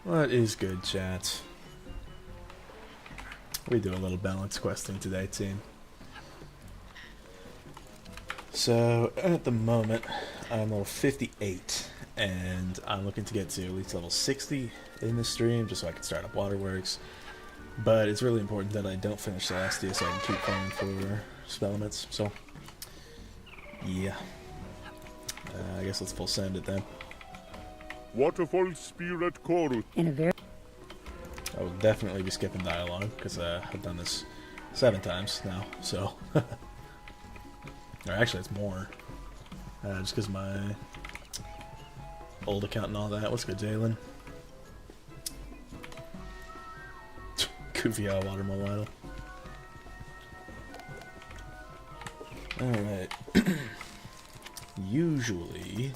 What is good, chat? We do a little balance questing today, team. So, at the moment, I'm level 58, and I'm looking to get to at least level 60 in this stream, just so I can start up Waterworks. But it's really important that I don't finish Celestia so I can keep farming for spellements, so... yeah. I guess let's full send it then. Waterfall Spirit Chorus. In a very... I will definitely be skipping dialogue, because I've done this 7 times now, so... or actually, it's more. Just because my old account and all that. What's good, Jalen? Goofy out water idle. Alright. Usually,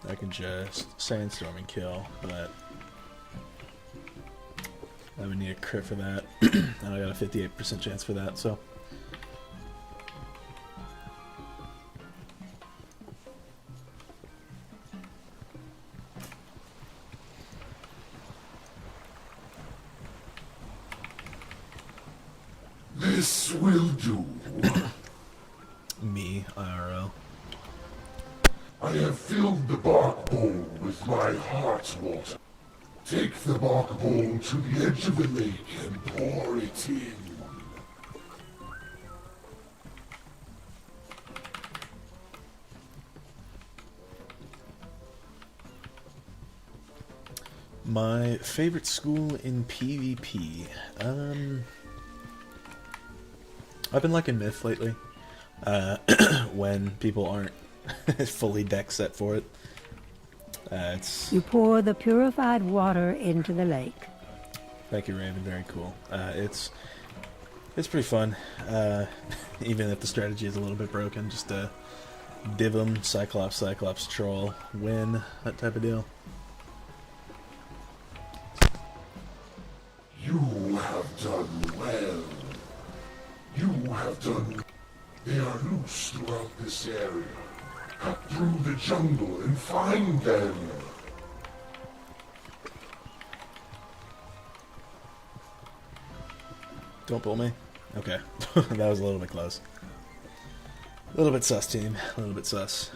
I can just sandstorm and kill, but I would need a crit for that. And I got a 58% chance for that, so. This will do. Me, IRL. I have filled the bark bowl with my heart water. Take the bark bowl to the edge of the lake and pour it in. My favorite school in PvP. I've been liking Myth lately. When people aren't fully deck set for it. It's... You pour the purified water into the lake. Thank you, Raven. Very cool. It's pretty fun. Even if the strategy is a little bit broken, just div 'em, Cyclops, troll, win, that type of deal. You have done well. You have done... They are loose throughout this area. Cut through the jungle and find them. Don't pull me. Okay. That was a little bit close. A little bit sus, team. A little bit sus.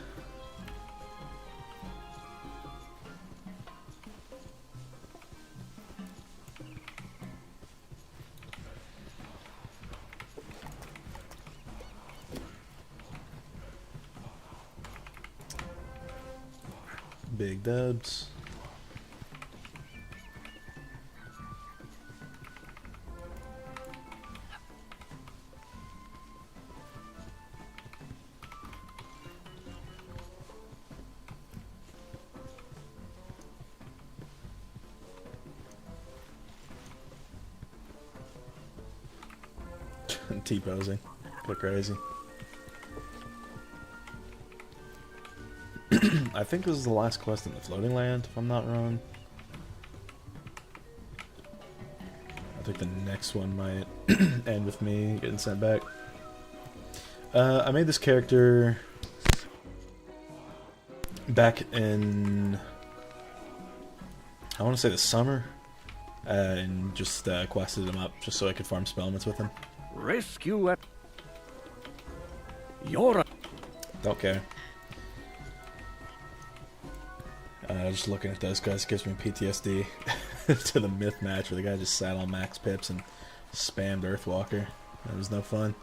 Big dubs. T-posing. Go crazy. I think this is the last quest in the floating land, if I'm not wrong. I think the next one might end with me getting sent back. I made this character back in, I want to say the summer, and just quested him up just so I could farm spellements with him. Rescue at your... Don't care. Just looking at those guys gives me PTSD to the Myth match where the guy just sat on max pips and spammed Earthwalker. That was no fun.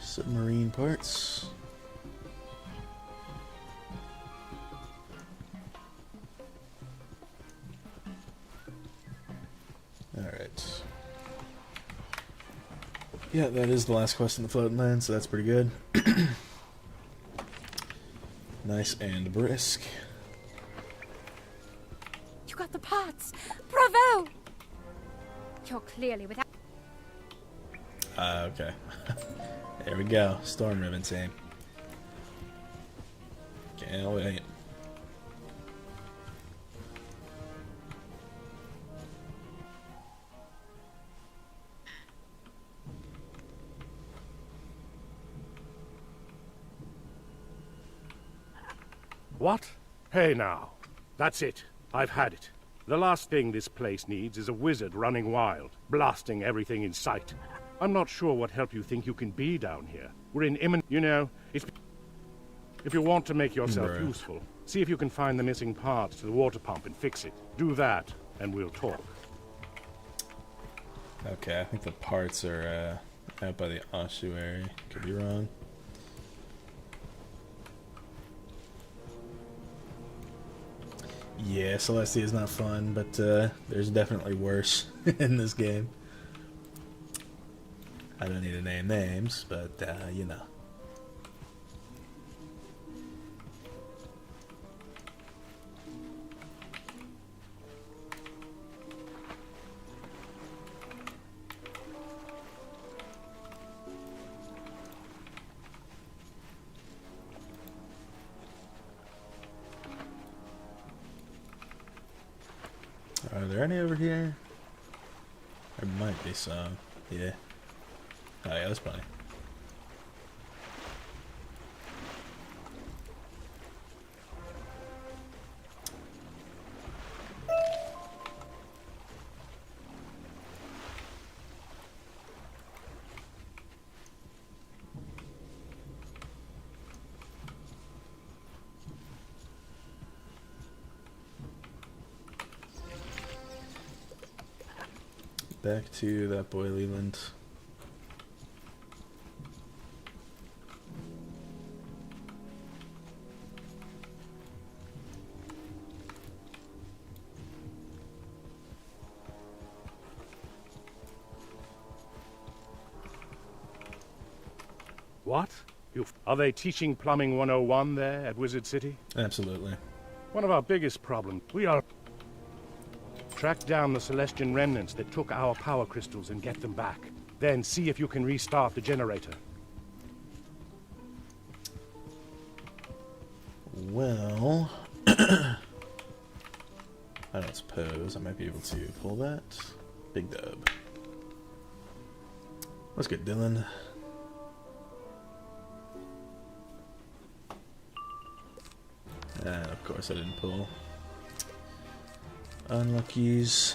Submarine parts. Alright. Yeah, that is the last quest in the floating land, so that's pretty good. Nice and brisk. You got the parts! Bravo! You're clearly without... Okay. There we go. Storm Ribbon team. Can't wait. What? Hey now. That's it. I've had it. The last thing this place needs is a wizard running wild, blasting everything in sight. I'm not sure what help you think you can be down here. We're in imminent... You know, if you want to make yourself useful, see if you can find the missing parts to the water pump and fix it. Do that, and we'll talk. Okay, I think the parts are out by the ossuary. Could be wrong. Yeah, Celestia is not fun, but there's definitely worse in this game. I don't need to name names, but you know. Are there any over here? There might be some. Yeah. Oh yeah, that's plenty. Back to that boy Leland. What? Are they teaching Plumbing 101 there at Wizard City? Absolutely. One of our biggest problems. We are... Track down the Celestian remnants that took our power crystals and get them back. Then see if you can restart the generator. Well... I don't suppose I might be able to pull that. Big dub. What's good, Dylan? And of course I didn't pull. Unluckies.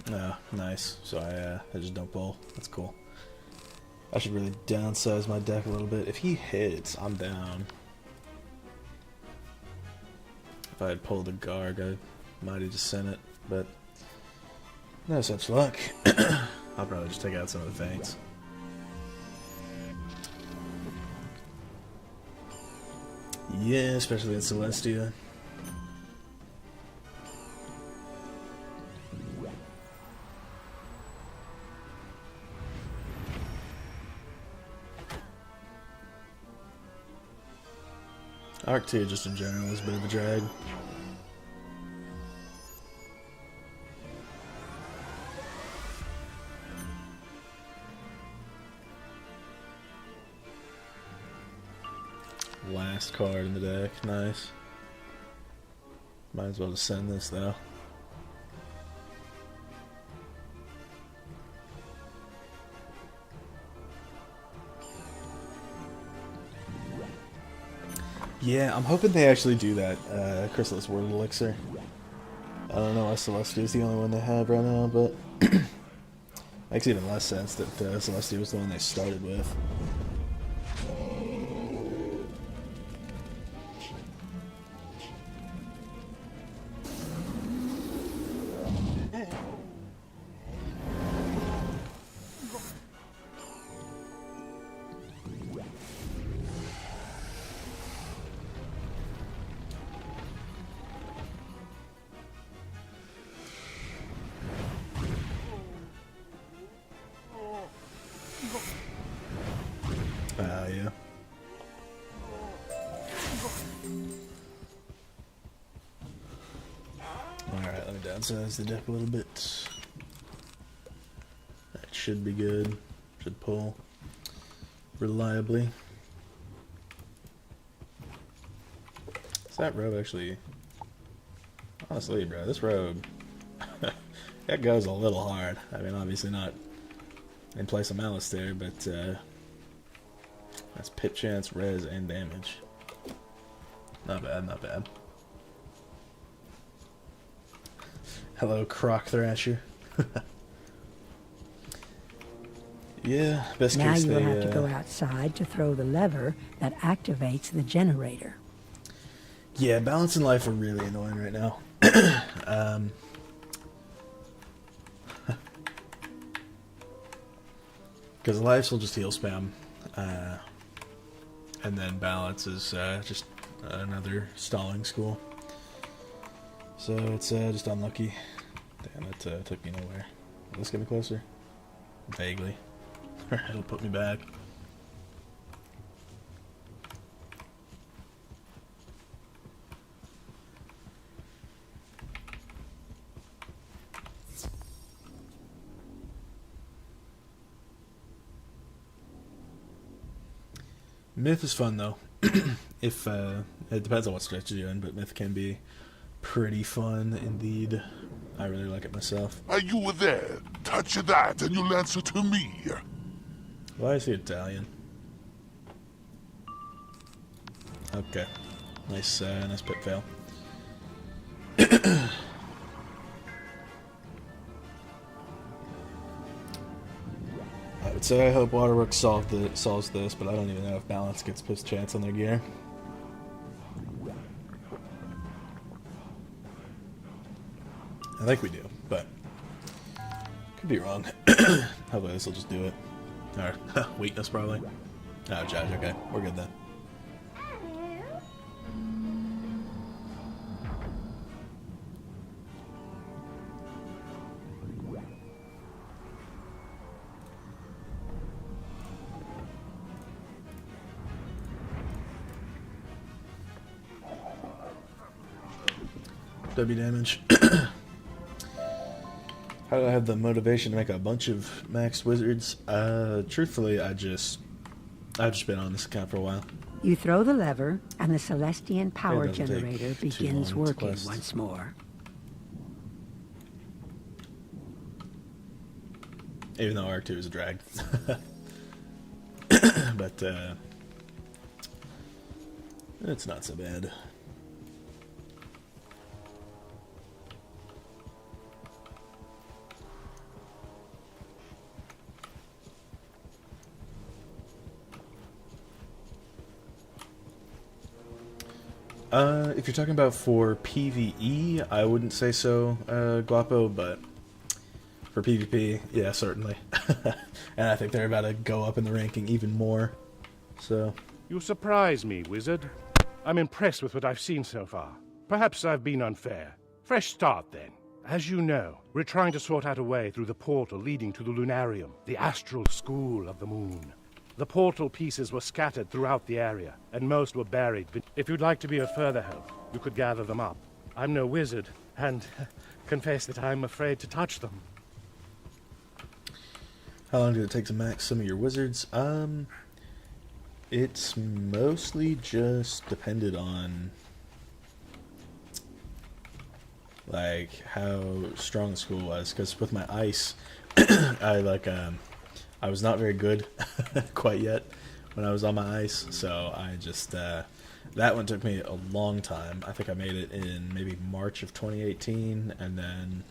Oh, nice. So I just don't pull. That's cool. I should really downsize my deck a little bit. If he hits, I'm down. If I had pulled a Garg, I might have just sent it, but no such luck. I'll probably just take out some of the Faints. Yeah, especially in Celestia. Arc 2 just in general is a bit of a drag. Last card in the deck, nice. Might as well just send this though. Yeah, I'm hoping they actually do that Chrysalis Word Elixir. I don't know why Celestia is the only one they have right now, but makes even less sense that Celestia was the one they started with. downsize the deck a little bit. That should be good. Should pull reliably. Is that robe actually... Honestly, bro, this robe... that goes a little hard. I mean, obviously not in place of Malice there, but that's pip chance, res, and damage. Not bad, not bad. Hello, Croc Thrasher. Yeah, best Now case you will they, have to go outside to throw the lever that activates the generator. Yeah, balance and life are really annoying right now. Because lives will just heal spam, and then balance is just another stalling school. So it's just unlucky. Damn, that took me nowhere. Will this get me closer? Vaguely. It'll put me back. Myth is fun though. If it depends on what stretch you're doing, but Myth can be pretty fun indeed. I really like it myself. Are you there? Touch that and you'll answer to me. Why is he Italian? Okay. Nice, nice pip fail. I would say I hope Waterworks solves this, but I don't even know if balance gets piss chance on their gear. I think we do, but could be wrong. Hopefully this will just do it. Or weakness probably. Oh, judge. Okay, we're good then. W damage. How do I have the motivation to make a bunch of maxed wizards? Truthfully, I've just been on this account for a while. You throw the lever, and the Celestian power It doesn't take generator too begins long to working quest. once more. Even though Arc 2 is a drag. But, it's not so bad. If you're talking about for PvE, I wouldn't say so, Guapo, but for PvP, yeah, certainly. And I think they're about to go up in the ranking even more, so... You surprise me, wizard. I'm impressed with what I've seen so far. Perhaps I've been unfair. Fresh start, then. As you know, we're trying to sort out a way through the portal leading to the lunarium, the astral school of the moon. The portal pieces were scattered throughout the area, and most were buried. If you'd like to be of further help, you could gather them up. I'm no wizard, and confess that I'm afraid to touch them. How long did it take to max some of your wizards? It's mostly just depended on, like, how strong the school was. Because with my ice, I was not very good quite yet when I was on my ice, so I just, that one took me a long time. I think I made it in maybe March of 2018, and then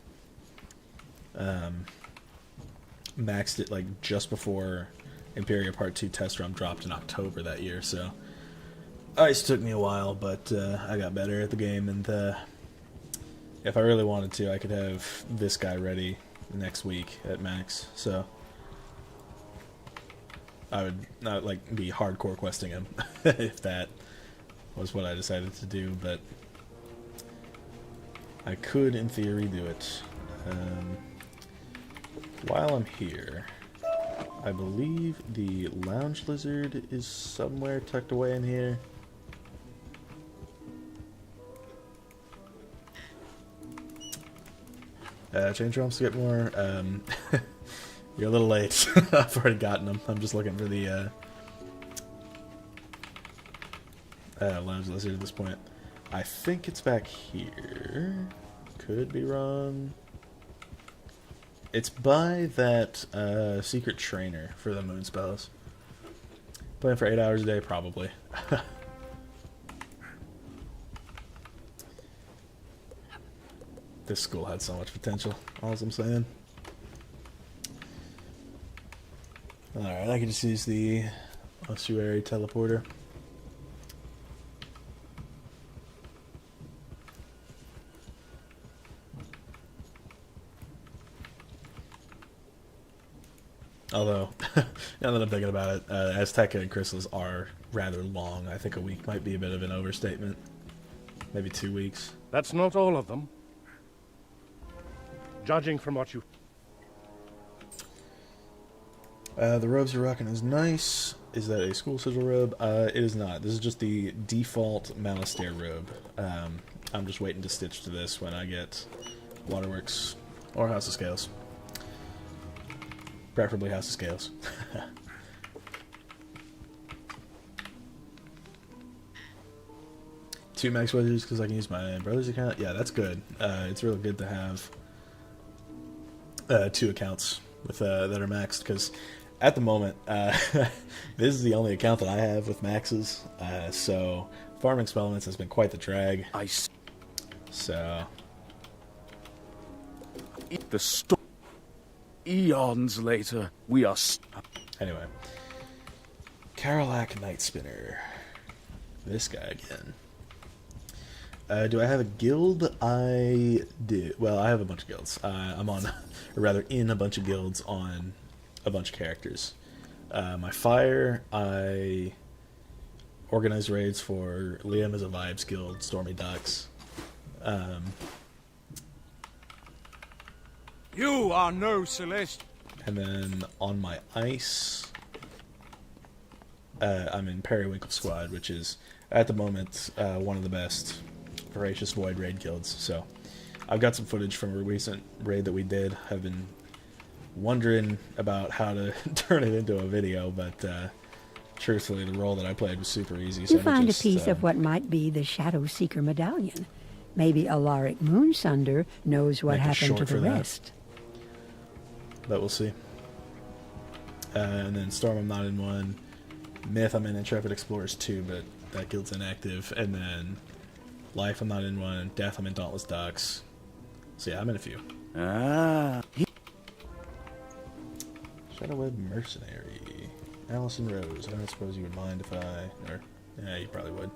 maxed it like just before Imperia Part 2 test run dropped in October that year, so ice took me a while, but I got better at the game, and if I really wanted to, I could have this guy ready next week at max, so... I would not like be hardcore questing him if that was what I decided to do, but I could in theory do it. While I'm here, I believe the lounge lizard is somewhere tucked away in here. Change realms to get more. You're a little late. I've already gotten them. I'm just looking for the Lounge Lizard at this point. I think it's back here. Could be wrong. It's by that secret trainer for the moon spells. Playing for 8 hours a day, probably. This school had so much potential, all I'm saying. Alright, I can just use the ossuary teleporter. Although, now that I'm thinking about it, Azteca and Chrysalis are rather long. I think a week might be a bit of an overstatement. Maybe 2 weeks. That's not all of them. Judging from what you... The robes you're rocking is nice. Is that a school sigil robe? It is not. This is just the default Malistaire robe. I'm just waiting to stitch to this when I get Waterworks or House of Scales. Preferably House of Scales. 2 max wedges because I can use my brother's account. Yeah, that's good. It's really good to have 2 accounts with that are maxed, because at the moment this is the only account that I have with maxes. So farming spellements has been quite the drag. So The storm. Eons later, we are. Anyway, Karalak Night Spinner. This guy again. Do I have a guild? I do. Well, I have a bunch of guilds. I'm on, or rather in a bunch of guilds on a bunch of characters. My fire, I organize raids for Liam as a Vibes guild, Stormy Ducks. You are no Celestia. And then on my ice, I'm in Periwinkle Squad, which is, at the moment, one of the best Voracious Void raid guilds. So I've got some footage from a recent raid that we did. I've been wondering about how to turn it into a video, but truthfully, the role that I played was super easy. So You find a piece of what might be the Shadow Seeker medallion. Maybe Alaric Moonsunder knows what Make a happened to short the for that. rest. But we'll see. And then Storm, I'm not in one. Myth, I'm in Intrepid Explorers 2, but that guild's inactive. And then Life, I'm not in one. Death, I'm in Dauntless Ducks. So yeah, I'm in a few. Shadowweb Mercenary. Allison Rose. I don't suppose you would mind if I... Or, yeah, you probably would.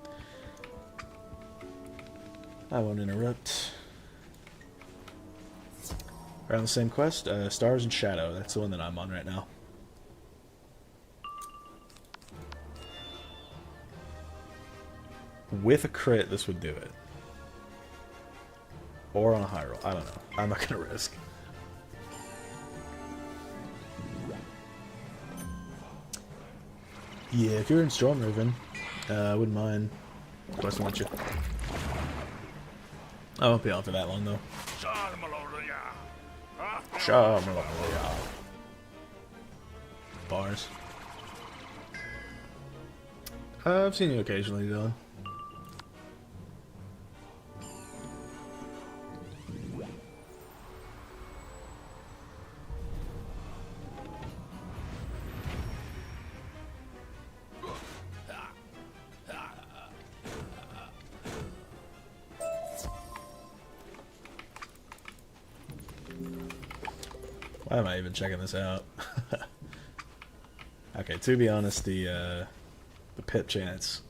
I won't interrupt. We're on the same quest. Stars and Shadow. That's the one that I'm on right now. With a crit, this would do it. Or on a high roll. I don't know. I'm not going to risk. Yeah, if you're in Stormriven, I wouldn't mind questing at you. I won't be on for that long, though. Bars. I've seen you occasionally, Dylan. Why am I even checking this out? Okay, to be honest, the pip chance.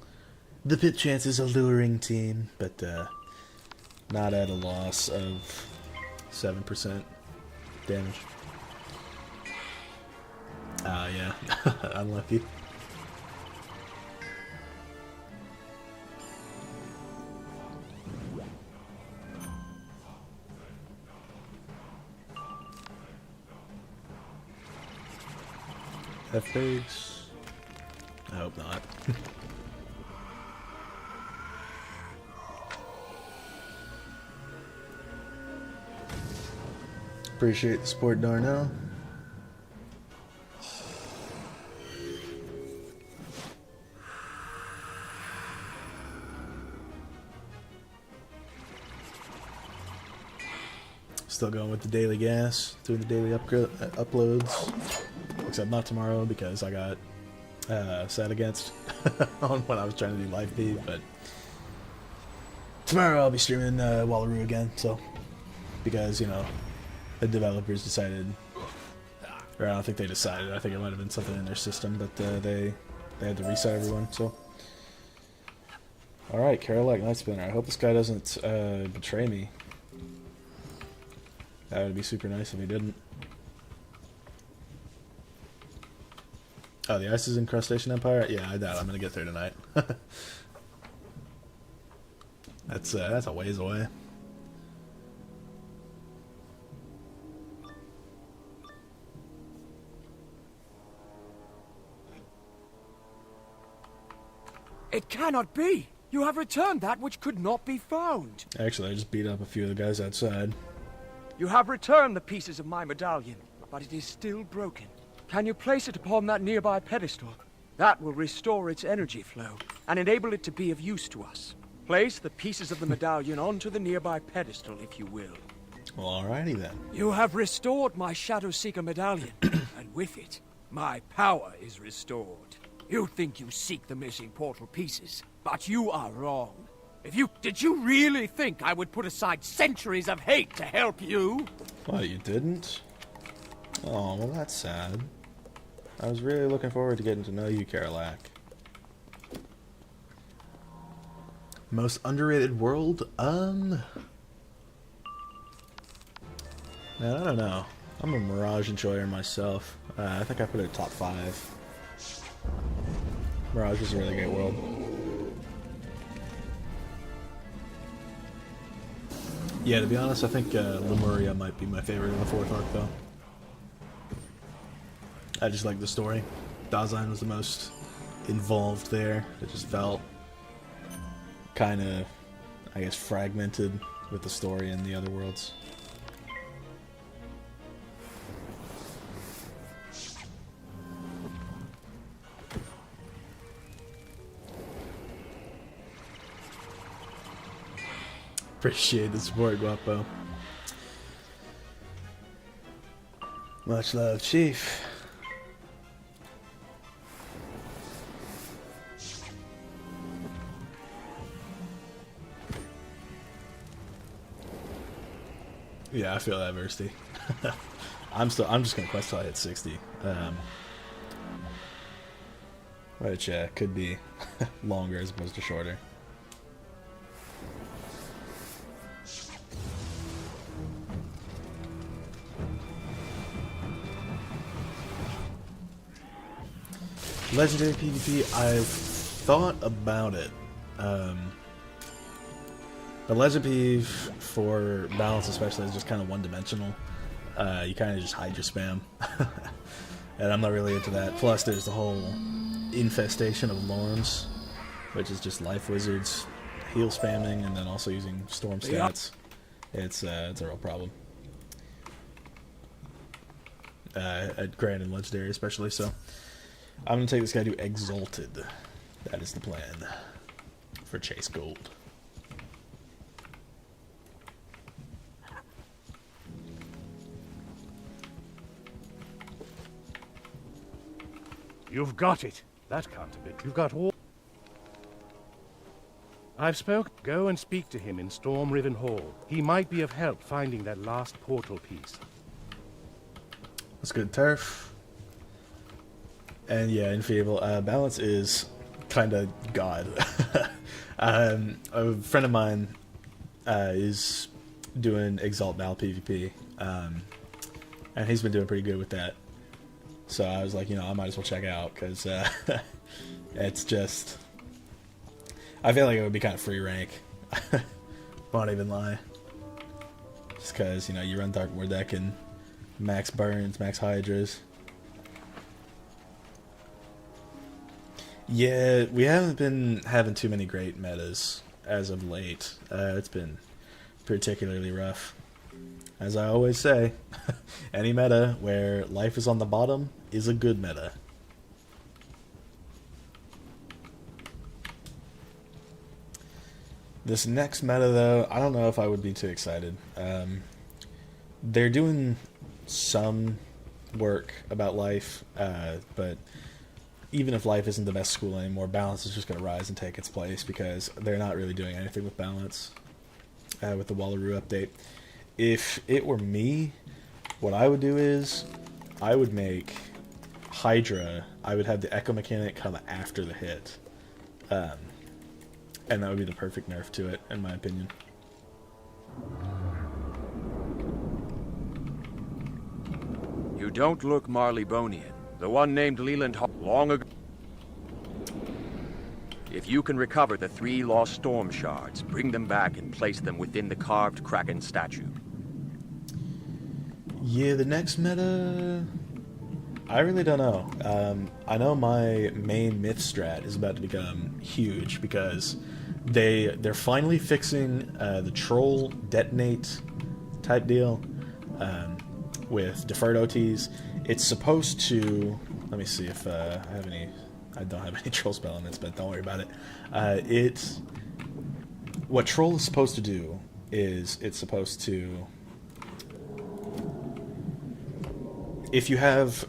The pip chance is a luring team, but not at a loss of 7% damage. Yeah, unlucky. F-pigs? I hope not. Appreciate the support, Darnell. Still going with the daily gas, doing the daily uploads. Except not tomorrow because I got set against on when I was trying to do live feed. But tomorrow I'll be streaming Wallaroo again. So because, you know, the developers decided, or I don't think they decided. I think it might have been something in their system, but they had to reset everyone. So all right, Carolite Night Spinner. I hope this guy doesn't betray me. That would be super nice if he didn't. Oh, the Ice is in Crustacean Empire? Yeah, I doubt I'm gonna get there tonight. That's a ways away. It cannot be! You have returned that which could not be found! Actually, I just beat up a few of the guys outside. You have returned the pieces of my medallion, but it is still broken. Can you place it upon that nearby pedestal? That will restore its energy flow, and enable it to be of use to us. Place the pieces of the medallion onto the nearby pedestal, if you will. Well, alrighty then. You have restored my Shadow Seeker medallion, and with it, my power is restored. You think you seek the missing portal pieces, but you are wrong. Did you really think I would put aside centuries of hate to help you? What, you didn't? Oh, well that's sad. I was really looking forward to getting to know you, Karalak. Most underrated world? Man, I don't know. I'm a Mirage enjoyer myself. I think I put it at top 5. Mirage is a really great world. Yeah, to be honest, I think Lemuria might be my favorite in the 4th arc, though. I just like the story. Dasein was the most involved there. It just felt kind of, I guess, fragmented with the story in the other worlds. Appreciate the support, Guapo. Much love, Chief. Yeah, I feel that, Versty. I'm just gonna quest till I hit 60. Which could be longer as opposed to shorter. Legendary PvP, I've thought about it. The Legend PvP for balance especially is just kind of one-dimensional. You kind of just hide your spam. And I'm not really into that. Plus there's the whole infestation of Lorms, which is just life wizards heal spamming and then also using storm stats. It's a real problem. At Grand and Legendary especially, so I'm gonna take this guy to Exalted. That is the plan for Chase Gold. You've got it. That can't have been. You've got all... I've spoken. Go and speak to him in Storm Riven Hall. He might be of help finding that last portal piece. That's good turf. And yeah, Enfeeble. Balance is kind of god. A friend of mine is doing Exalt Val PvP, and he's been doing pretty good with that. So I was like, you know, I might as well check out, because it's just... I feel like it would be kind of free rank. Won't even lie. Just because, you know, you run Dark War deck and max burns, max hydras. Yeah, we haven't been having too many great metas as of late. It's been particularly rough. As I always say, any meta where life is on the bottom is a good meta. This next meta, though, I don't know if I would be too excited. They're doing some work about life, but even if life isn't the best school anymore, balance is just going to rise and take its place because they're not really doing anything with balance with the Wallaroo update. If it were me, what I would do is I would make Hydra, I would have the Echo Mechanic come after the hit. And that would be the perfect nerf to it, in my opinion. You don't look Marleybonian. The one named Leland long ago. If you can recover the 3 lost storm shards, bring them back and place them within the carved Kraken statue. Yeah, the next meta, I really don't know. I know my main myth strat is about to become huge because they're finally fixing the troll detonate type deal with deferred OTs. It's supposed to, let me see if I have any. I don't have any troll spellements, but don't worry about it. What troll is supposed to do is it's supposed to, if you have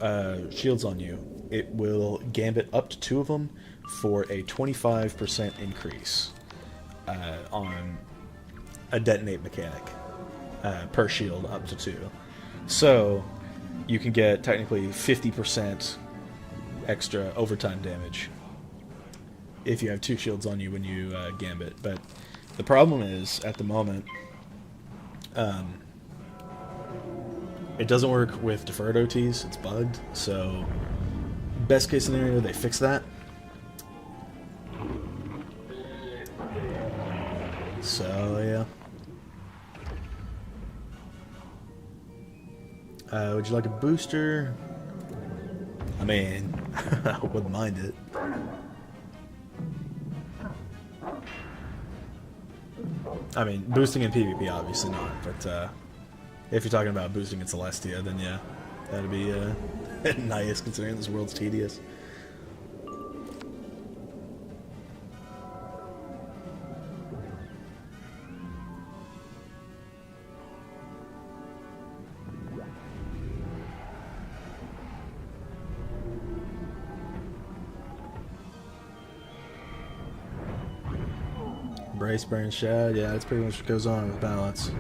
shields on you, it will gambit up to 2 of them for a 25% increase on a detonate mechanic per shield up to 2. So you can get technically 50% extra overtime damage if you have 2 shields on you when you gambit. But the problem is, at the moment, it doesn't work with deferred OTs. It's bugged. So best case scenario, they fix that. So yeah. Would you like a booster? I mean, I wouldn't mind it. I mean, boosting in PvP, obviously not, but if you're talking about boosting in Celestia, then yeah, that'd be nice considering this world's tedious. Brace, burn, shad. Yeah, that's pretty much what goes on with balance.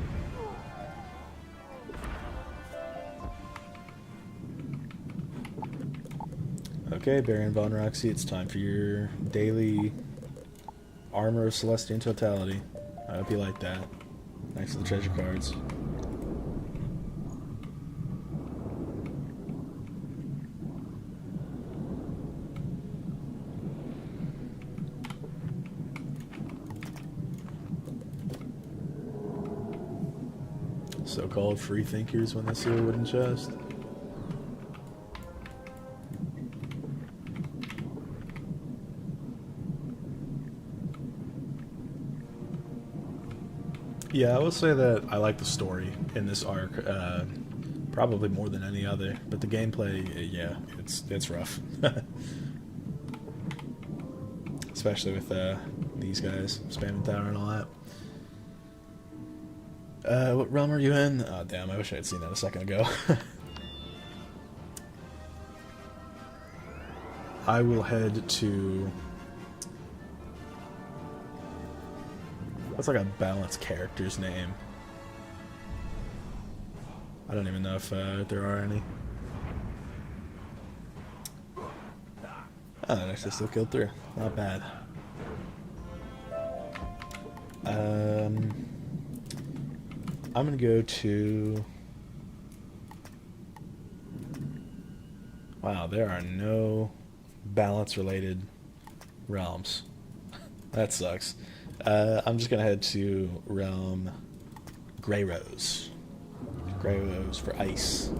Okay, Baron Von Roxy, it's time for your daily Armor of Celestia in totality. I hope you like that. Next to the treasure cards. So-called free thinkers when they see a wooden chest. Yeah, I will say that I like the story in this arc, probably more than any other. But the gameplay, yeah, it's rough, especially with these guys spamming tower and all that. What realm are you in? Oh, damn, I wish I had seen that a second ago. I will head to... What's like a balanced character's name? I don't even know if there are any. Oh, that actually still killed 3. Not bad. I'm gonna go to... Wow, there are no balance-related realms. That sucks. I'm just gonna head to realm Grey Rose. Grey Rose for ice.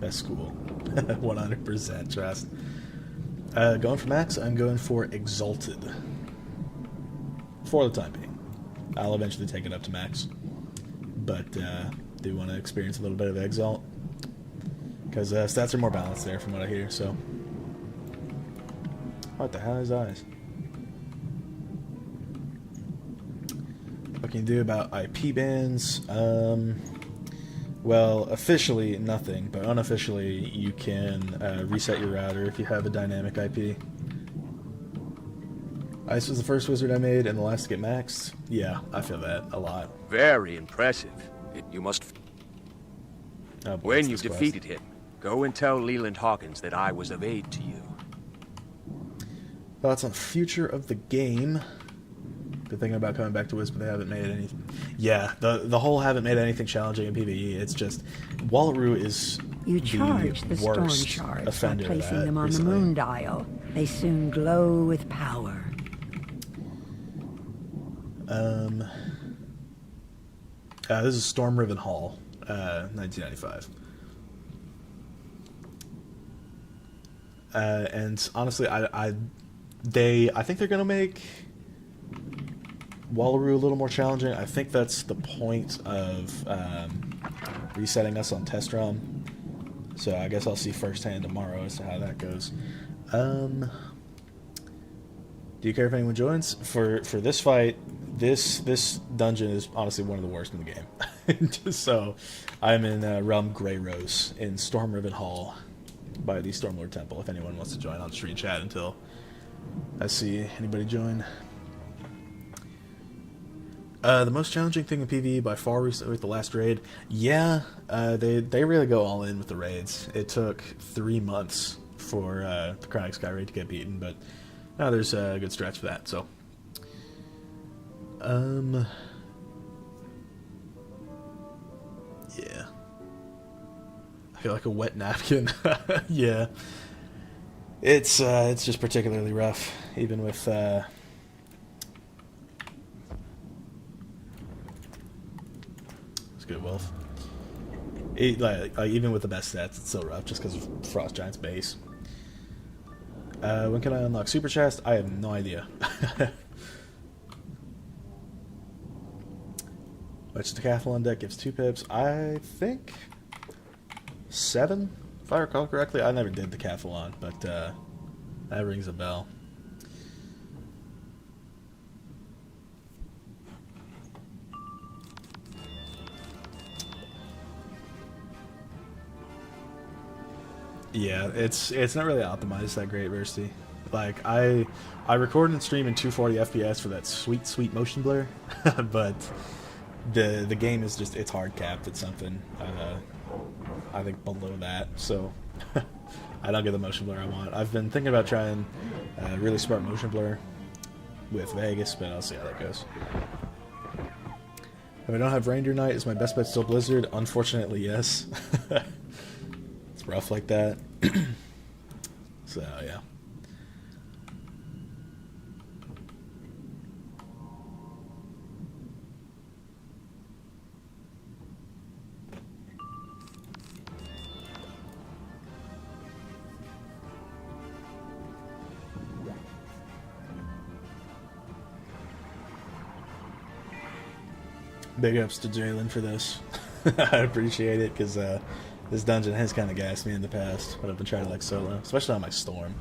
Best school. 100% trust. Going for max, I'm going for Exalted. For the time being. I'll eventually take it up to max. but do want to experience a little bit of Exalt. Because stats are more balanced there from what I hear, so... What the hell is eyes? What can you do about IP bans? Well, officially nothing, but unofficially you can reset your router if you have a dynamic IP. Ice was the first wizard I made and the last to get maxed. Yeah, I feel that a lot. Very impressive. You must... Oh, boy, When you've this quest. defeated him, go and tell Leland Hawkins that I was of aid to you. Thoughts on future of the game? They're thinking about coming back to Wisp, but they haven't made anything. Yeah, the whole haven't made anything challenging in PvE. It's just Wallaroo is You charge the storm worst shards by offender of placing that them on recently. the moon dial. They soon glow with power. This is Storm Riven Hall, 1995. And honestly, I think they're gonna make Wallaroo a little more challenging. I think that's the point of resetting us on test run. So I guess I'll see firsthand tomorrow as to how that goes. Do you care if anyone joins? For this fight, this dungeon is honestly one of the worst in the game. Just so I'm in Realm Grey Rose in Storm Riven Hall by the Stormlord Temple. If anyone wants to join, I'll just read chat until I see anybody join. The most challenging thing in PvE by far with the last raid, yeah, they really go all in with the raids. It took 3 months for the Chronic Sky raid to get beaten, but now there's a good stretch for that. So, yeah, I feel like a wet napkin. Yeah, it's just particularly rough, even with. Good Wolf. Like even with the best stats, it's still rough just because of Frost Giant's base. When can I unlock Super Chest? I have no idea. Which decathlon deck gives 2 pips? I think 7, if I recall correctly. I never did decathlon, but that rings a bell. Yeah, it's not really optimized that great, Versity. Like I record and stream in 240 FPS for that sweet motion blur, but the game is just it's hard capped at something I think below that, so I don't get the motion blur I want. I've been thinking about trying really smart motion blur with Vegas, but I'll see how that goes. If I don't have Reindeer Knight, is my best bet still Blizzard? Unfortunately, yes. It's rough like that. So, yeah. Big ups to Jalen for this. I appreciate it, because this dungeon has kind of gassed me in the past, but I've been trying to like solo, especially on my Storm.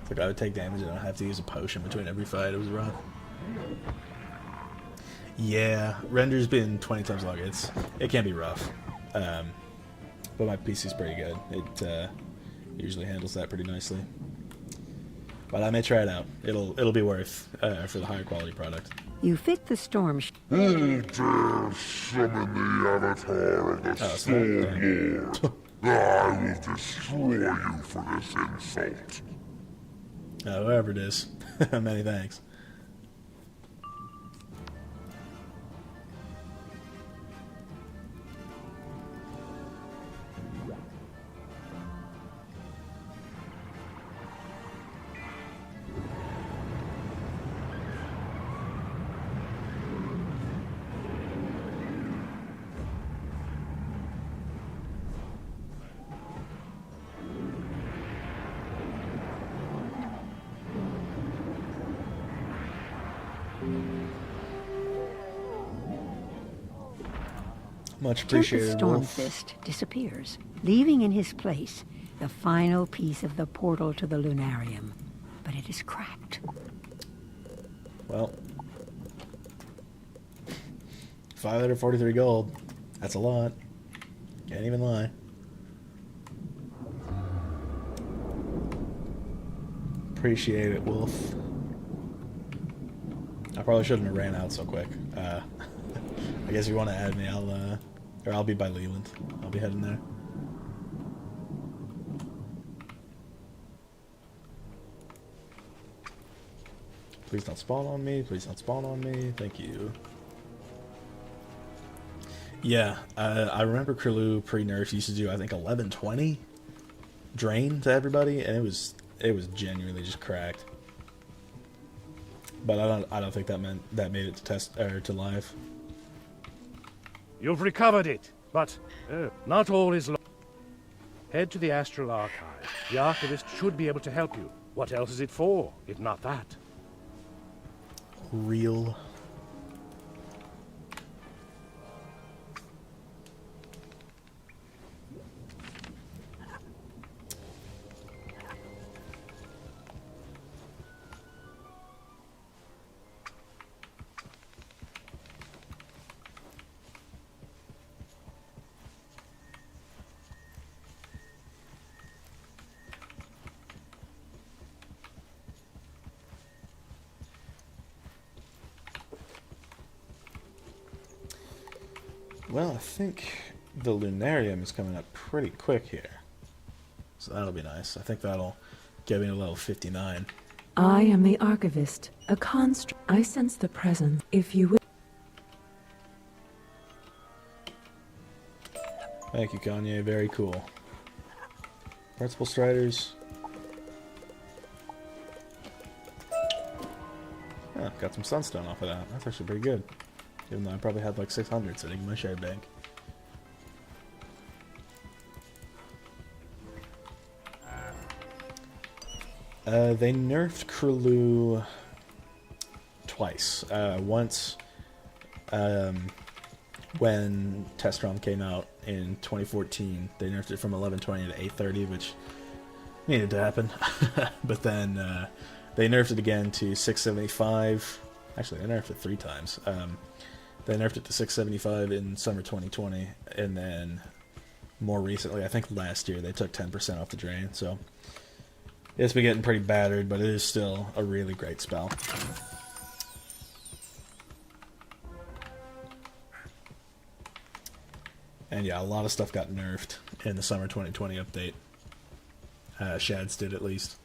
It's like I would take damage and I don't have to use a potion between every fight. It was rough. Yeah, render's been 20 times longer. It can be rough, but my PC's pretty good. It usually handles that pretty nicely. But I may try it out. It'll be worth for the higher quality product. You fit the storm. Who dare summon the avatar of the Stormlord? I will destroy you for this insult. Whoever it is. Many thanks. Much Tempest appreciated, Wolf. Stormfist disappears, leaving in his place the final piece of the portal to the lunarium. But it is cracked. Well, 543 gold. That's a lot. Can't even lie. Appreciate it, Wolf. I probably shouldn't have ran out so quick. I guess if you want to add me, I'll be by Leland. I'll be heading there. Please don't spawn on me. Please don't spawn on me. Thank you. Yeah, I remember Curlew pre-nerf used to do, I think, 1120 drain to everybody, and it was genuinely just cracked. But I don't think that made it to test or to live. You've recovered it, but not all is lost. Head to the Astral Archive. The Archivist should be able to help you. What else is it for, if not that? Real. Well, I think the lunarium is coming up pretty quick here. So that'll be nice. I think that'll get me to level 59. I am the Archivist, a construct. I sense the presence, if you will. Thank you, Kanye. Very cool. Principal Striders. Yeah, got some sunstone off of that. That's actually pretty good. Even though I probably had like 600 sitting in my share bank. They nerfed Curlew twice. Once when Testrom came out in 2014, they nerfed it from 1120 to 830, which needed to happen. But then they nerfed it again to 675. Actually, they nerfed it 3 times. They nerfed it to 675 in summer 2020, and then more recently, I think last year, they took 10% off the drain. So it's been getting pretty battered, but it is still a really great spell. And yeah, a lot of stuff got nerfed in the summer 2020 update. Shads did, at least.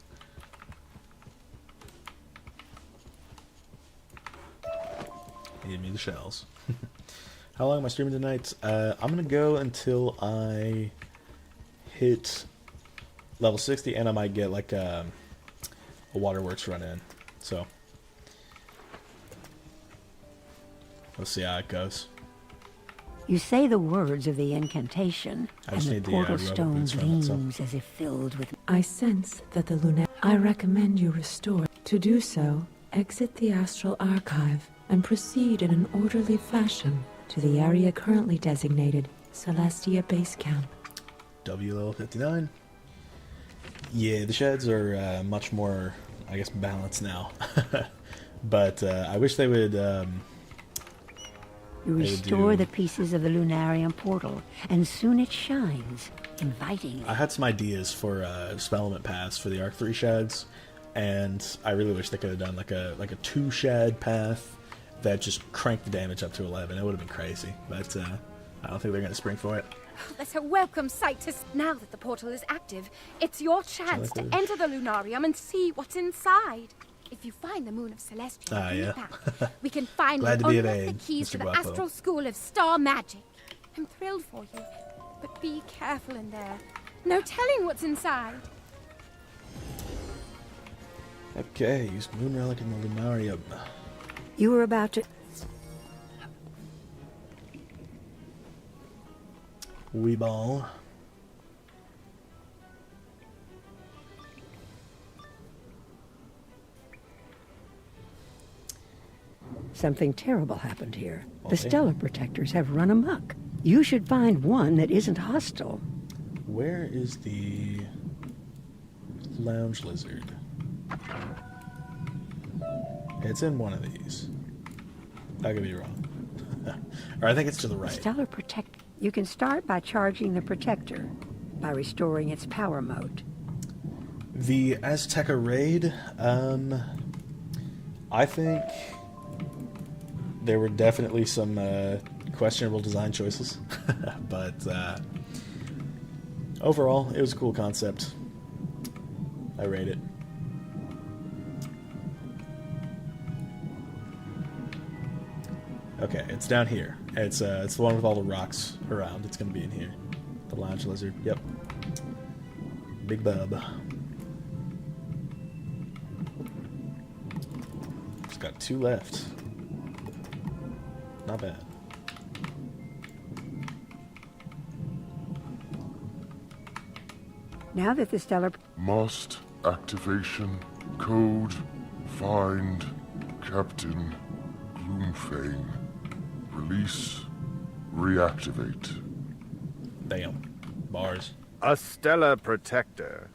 Give me the shells. How long am I streaming tonight? I'm going to go until I hit level 60, and I might get like a waterworks run in. So we'll see how it goes. You say the words of the incantation, and the portal stone gleams as if filled with... I sense that the lunar... I recommend you restore. To do so, exit the Astral Archive and proceed in an orderly fashion to the area currently designated Celestia Base Camp. W level 59. Yeah, the sheds are much more, I guess, balanced now. But I wish they would... You restore the pieces of the lunarium portal, and soon it shines, invitingly. I had some ideas for spellement paths for the Arc 3 sheds, and I really wish they could have done like a 2 shed path that just cranked the damage up to 11. It would have been crazy, but I don't think they're going to spring for it. That's a welcome sight to... Now that the portal is active, it's your chance to enter the lunarium and see what's inside. If you find the moon of Celestia, back, we can finally unlock the keys to the Astral School of Star Magic. I'm thrilled for you, but be careful in there. No telling what's inside. Okay, use Moon Relic in the Lunarium. You were about to... Weeball. Something terrible happened here. The Stellar Protectors have run amok. You should find one that isn't hostile. Where is the lounge lizard? It's in one of these. I could be wrong. Or I think it's to the right. Stellar Protector. You can start by charging the Protector, by restoring its power mode. The Azteca raid, I think there were definitely some questionable design choices, but overall, it was a cool concept. I rate it. Okay, it's down here. It's the one with all the rocks around. It's gonna be in here. The lounge lizard. Yep. Big bub. Just got 2 left. Not bad. Now that the Stellar... Must activation code find Captain Gloomfang. Release, reactivate. Damn. Bars. A stellar protector.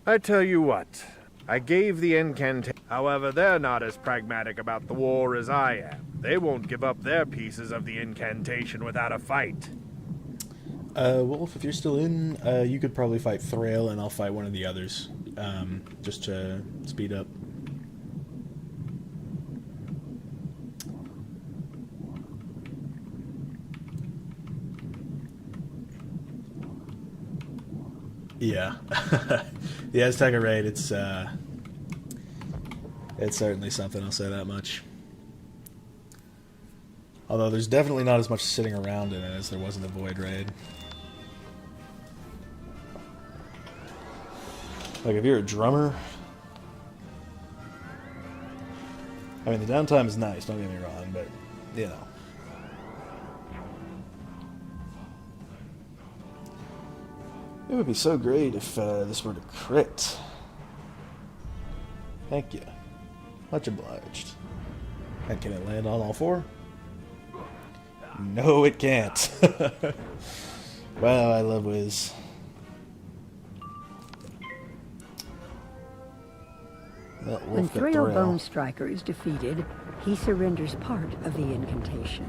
I tell you what, I gave the incantation. However, they're not as pragmatic about the war as I am. They won't give up their pieces of the incantation without a fight. Wolf, if you're still in, you could probably fight Thrail, and I'll fight one of the others, just to speed up. Yeah. The Azteca raid, it's certainly something, I'll say that much. Although there's definitely not as much sitting around in it as there was in the Void raid. Like, if you're a drummer... I mean, the downtime is nice, don't get me wrong, but, you know. It would be so great if this were to crit. Thank you. Much obliged. And can it land on all 4? No, it can't. Wow, I love Wiz. Well, When Thrail Bone Striker is defeated, he surrenders part of the incantation.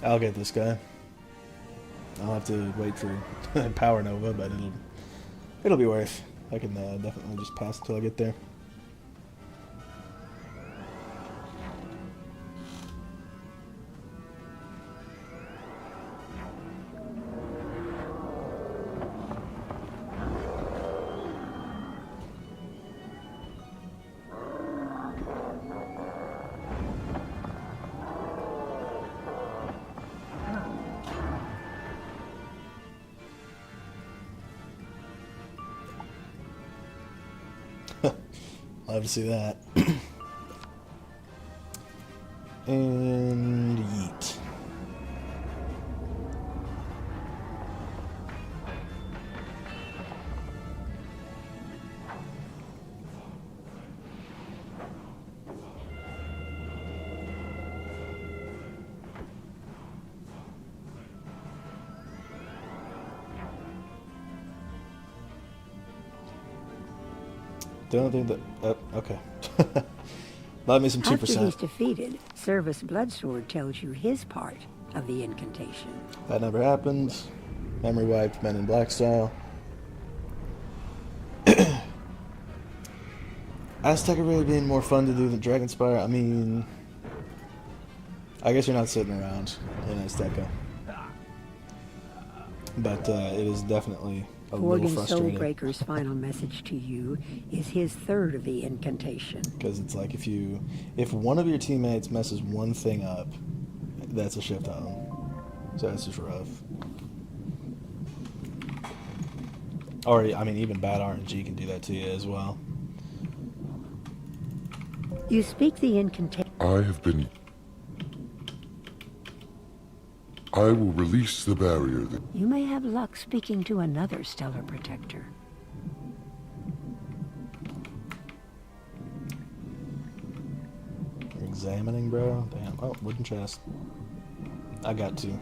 I'll get this guy. I'll have to wait for Power Nova, but it'll be worth. I can definitely just pass until I get there. Love to see that. And yeet. Don't think that... Oh, okay. Love me some 2%. After he's defeated, Service Bloodsword tells you his part of the incantation. That never happened. Memory wiped, Men in Black style. Azteca really being more fun to do than Dragonspire. I mean... I guess you're not sitting around in Azteca. But it is definitely... Forgan Soulbreaker's final message to you is his third of the incantation. Because it's like if one of your teammates messes one thing up, that's a shift home. So that's just rough. Or, I mean, even bad RNG can do that to you as well. You speak the incantation. I will release the barrier. You may have luck speaking to another Stellar Protector. examining, bro. Damn. Oh, wooden chest. I got to.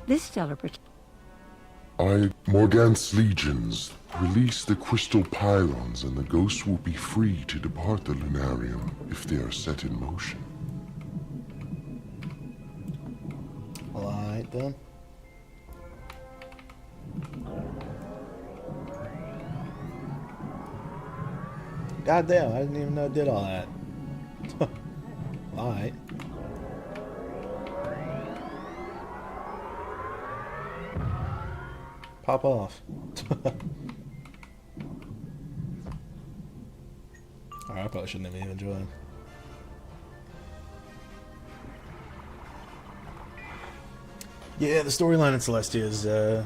This stellar Morganth's legions. Release the crystal pylons and the ghosts will be free to depart the lunarium if they are set in motion. Alright then. God damn, I didn't even know it did all that. Alright. Pop off. Alright, I probably shouldn't have even joined. Yeah, the storyline in Celestia is a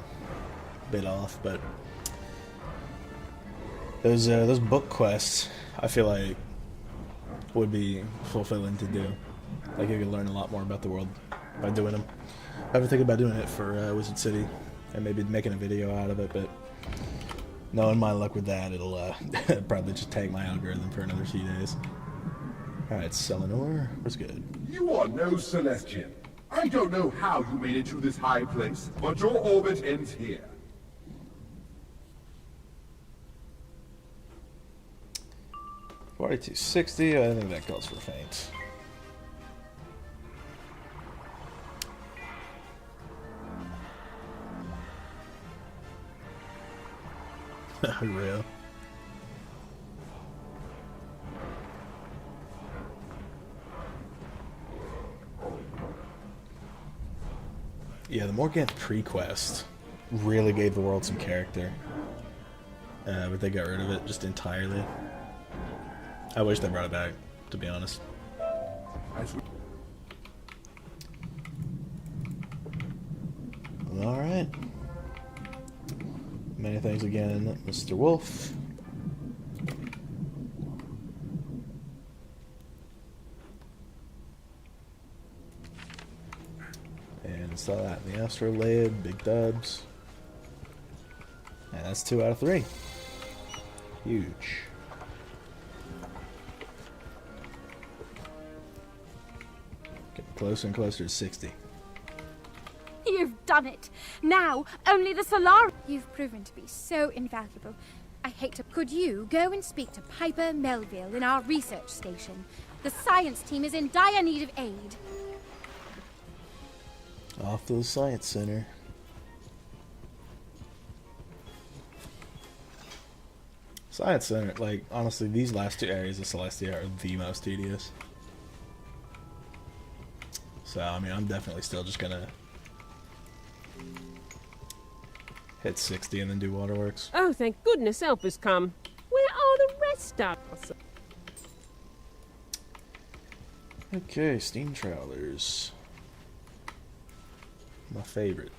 bit off, but those book quests, I feel like, would be fulfilling to do. Like, you could learn a lot more about the world by doing them. I've been thinking about doing it for Wizard City, and maybe making a video out of it, but knowing my luck with that, it'll probably just tank my algorithm for another few days. Alright, Selenor, what's good? You are no Celestian. I don't know how you made it to this high place, but your orbit ends here. $4260, I think that calls for faint. Real. Yeah, the Morganth pre-quest really gave the world some character. But they got rid of it just entirely. I wish they brought it back, to be honest. Alright. Many thanks again, Mr. Wolf. And install that in the astrolabe, big dubs. And that's 2 out of 3. Huge. Getting closer and closer to 60. You've done it! Now, only the Solar... You've proven to be so invaluable. I hate to... Could you go and speak to Piper Melville in our research station? The science team is in dire need of aid. Off to the science center. Science center, like, honestly, these last 2 areas of Celestia are the most tedious. So, I mean, I'm definitely still just gonna hit 60 and then do waterworks. Oh, thank goodness help has come. Where are the rest of us? Okay, steam travelers. My favorite.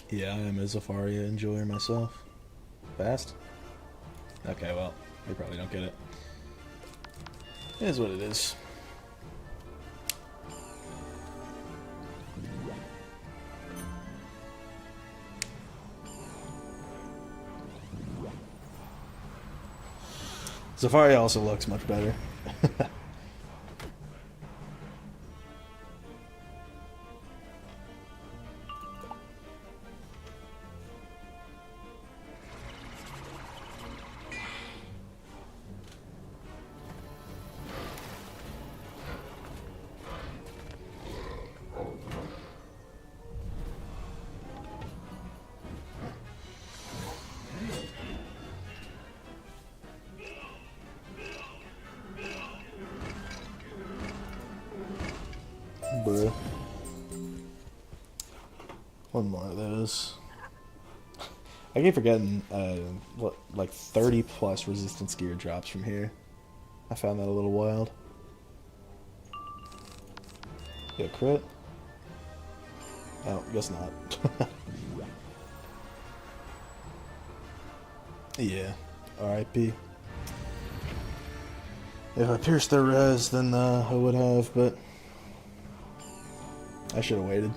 Yeah, I am a Zafaria enjoyer myself. Fast? Okay, well, we probably don't get it. It is what it is. Zafaria also looks much better. Bruh. One more of those. I keep forgetting, what, like 30 plus resistance gear drops from here. I found that a little wild. Yeah, crit? Oh, guess not. Yeah, RIP. If I pierced their res, then I would have, but I should have waited.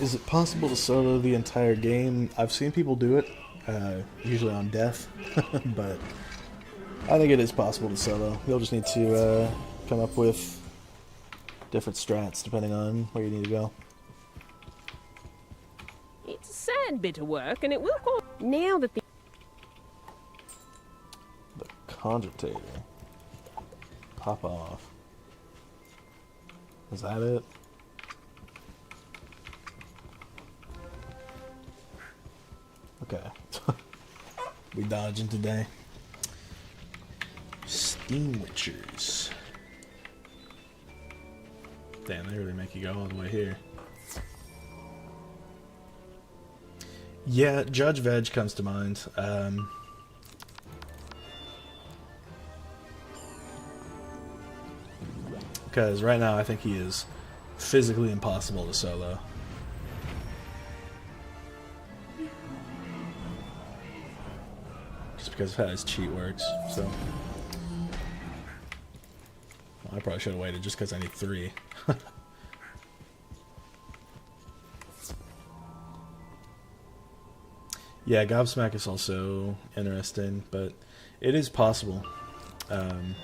Is it possible to solo the entire game? I've seen people do it, usually on death, but I think it is possible to solo. You'll just need to come up with different strats depending on where you need to go. It's a sad bit of work, and it will cost. Now that the Conjurator. Pop off. Is that it? Okay. We dodging today. Steam Witchers. Damn, they really make you go all the way here. Yeah, Judge Veg comes to mind. Because right now I think he is physically impossible to solo. Because of how his cheat works, so I probably should have waited just because I need 3. Yeah, Gobsmack is also interesting, but it is possible, in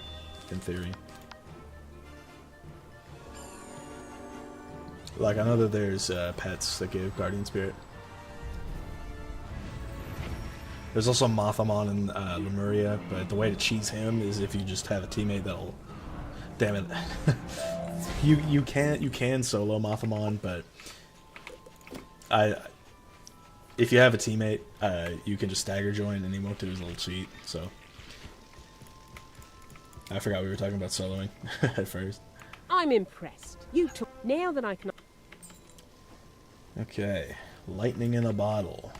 theory. Like, I know that there's pets that give Guardian Spirit. There's also Mothamon and Lemuria, but the way to cheese him is if you just have a teammate that'll... Damn it. you can solo Mothamon, but if you have a teammate, you can just stagger join and he won't do his little cheat, so... I forgot we were talking about soloing at first. I'm impressed. You took... Now that I can... Okay. Lightning in a bottle.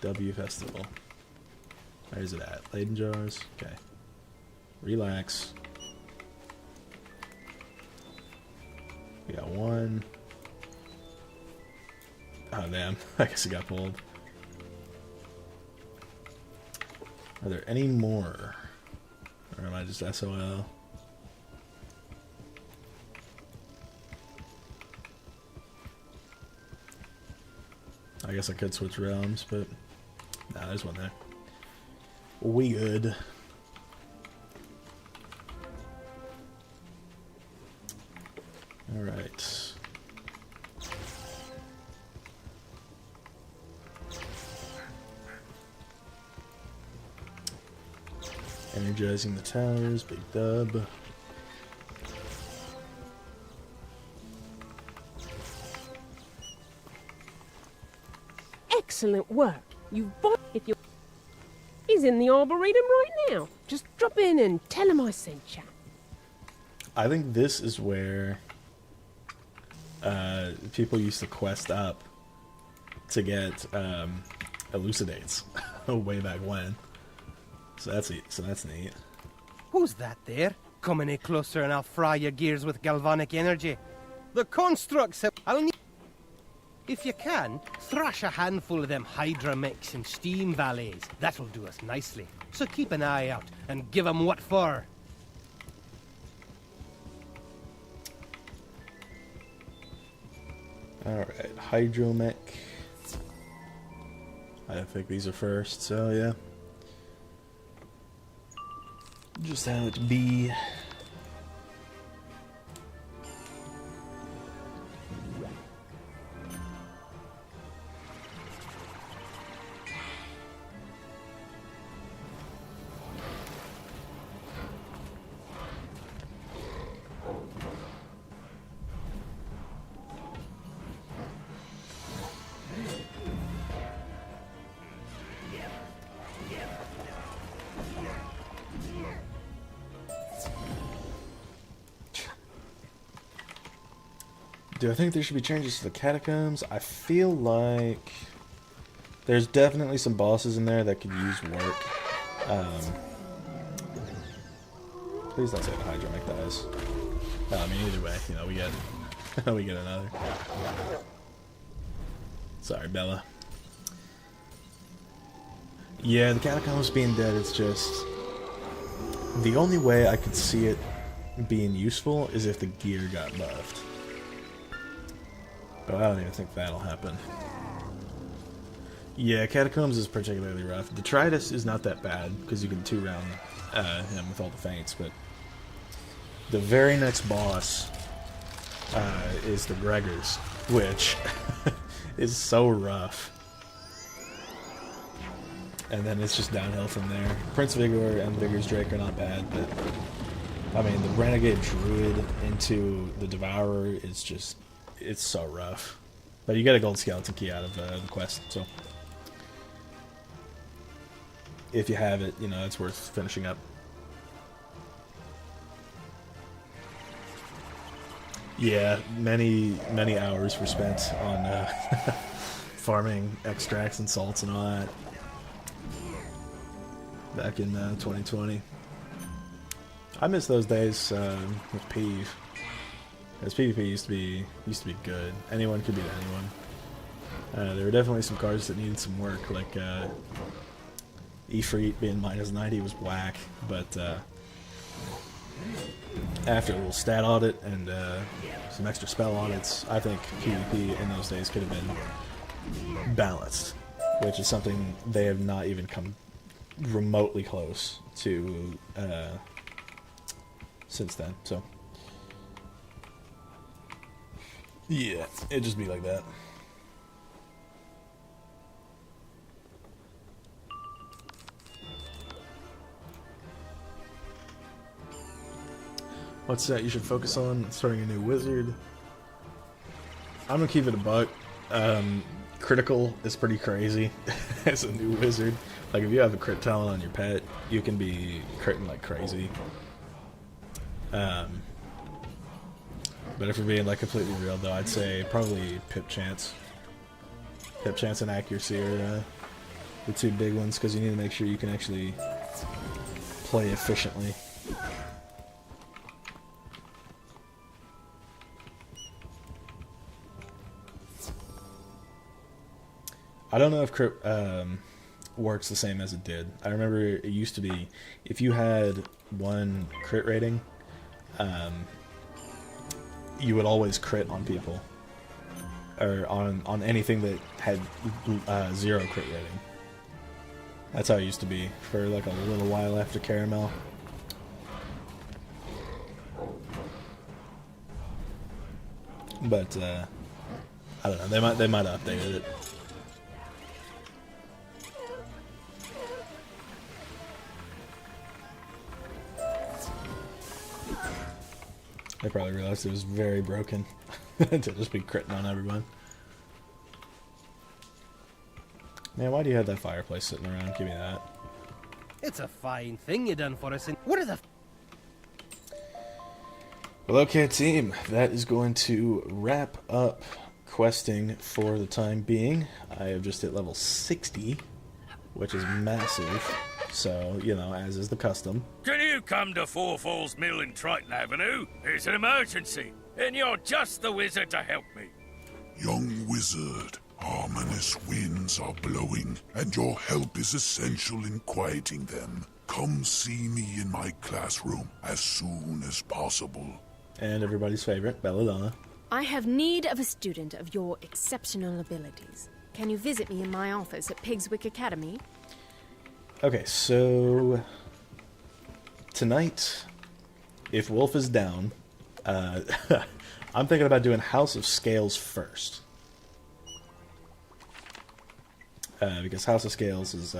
W Festival. Where is it at? Laden jars? Okay. Relax. We got 1. Oh damn, I guess it got pulled. Are there any more? Or am I just SOL? I guess I could switch realms, but nah, there's one there. We good. Alright. Energizing the towers, big dub. Excellent work. You've bought if you. He's in the Arboretum right now. Just drop in and tell him I sent you. I think this is where people used to quest up to get elucidates way back when. So that's neat. Who's that there? Come any closer and I'll fry your gears with galvanic energy. The constructs I'll need. If you can, thrash a handful of them Hydra mix and steam valleys. That'll do us nicely. So keep an eye out and give 'em what for. Alright, Hydromech. I think these are first, so yeah. Just how it be. Do I think there should be changes to the catacombs? I feel like there's definitely some bosses in there that could use work. Please don't say the Hydronic dies. I mean, either way, you know, we get we get another. Sorry, Bella. Yeah, the catacombs being dead, it's just the only way I could see it being useful is if the gear got buffed. But I don't even think that'll happen. Yeah, Catacombs is particularly rough. Detritus is not that bad, because you can 2-round him with all the feints, but the very next boss is the Gregors, which is so rough. And then it's just downhill from there. Prince Vigor and Vigor's Drake are not bad, but I mean, the Renegade Druid into the Devourer is just, it's so rough. But you get a gold skeleton key out of the quest, so if you have it, you know, it's worth finishing up. Yeah, many hours were spent on farming extracts and salts and all that back in 2020. I miss those days with Peeve. Because PvP used to be good. Anyone could beat anyone. There were definitely some cards that needed some work, like Ifrit being -90 was whack, but after a little stat audit and some extra spell audits, I think PvP in those days could have been balanced, which is something they have not even come remotely close to since then. So yeah, it'd just be like that. What's that you should focus on? Starting a new wizard. I'm gonna keep it a buck. Critical is pretty crazy as a new wizard. Like, if you have a crit talent on your pet, you can be critting like crazy. But if we're being like completely real though, I'd say probably pip chance. Pip chance and accuracy are the two big ones, because you need to make sure you can actually play efficiently. I don't know if crit works the same as it did. I remember it used to be, if you had 1 crit rating, you would always crit on people, or on anything that had 0 crit rating. That's how it used to be for like a little while after Caramel. But I don't know. They might have updated it. They probably realized it was very broken to just be critting on everyone. Man, why do you have that fireplace sitting around? Give me that. It's a fine thing you done for us. And what are the... Well, okay, team. That is going to wrap up questing for the time being. I have just hit level 60, which is massive. So, you know, as is the custom. Can you come to Four Falls Mill in Triton Avenue? It's an emergency, and you're just the wizard to help me. Young wizard, ominous winds are blowing, and your help is essential in quieting them. Come see me in my classroom as soon as possible. And everybody's favorite, Belladonna. I have need of a student of your exceptional abilities. Can you visit me in my office at Pigswick Academy? Okay, so tonight, if Wolf is down, I'm thinking about doing House of Scales first. Because House of Scales is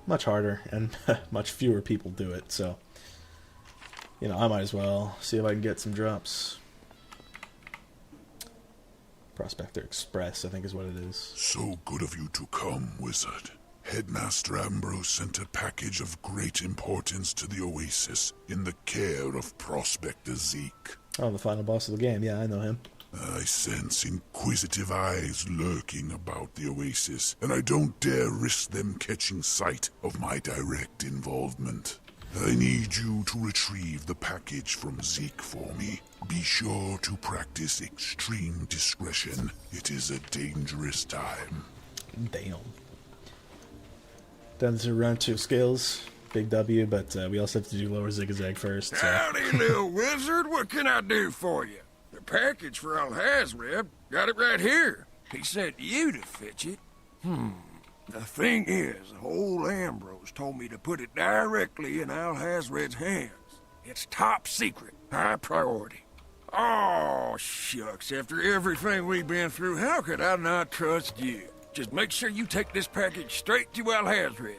much harder and much fewer people do it, so you know, I might as well see if I can get some drops. Prospector Express, I think is what it is. So good of you to come, wizard. Headmaster Ambrose sent a package of great importance to the Oasis in the care of Prospector Zeke. Oh, the final boss of the game. Yeah, I know him. I sense inquisitive eyes lurking about the oasis, and I don't dare risk them catching sight of my direct involvement. I need you to retrieve the package from Zeke for me. Be sure to practice extreme discretion. It is a dangerous time. Damn. Done to round 2 skills. Big W, but we also have to do lower Zigzag first. So. Howdy, little wizard. What can I do for you? The package for Alhazred. Got it right here. He sent you to fetch it. The thing is, old Ambrose told me to put it directly in Alhazred's hands. It's top secret, high priority. Oh, shucks. After everything we've been through, how could I not trust you? Just make sure you take this package straight to Alhazred.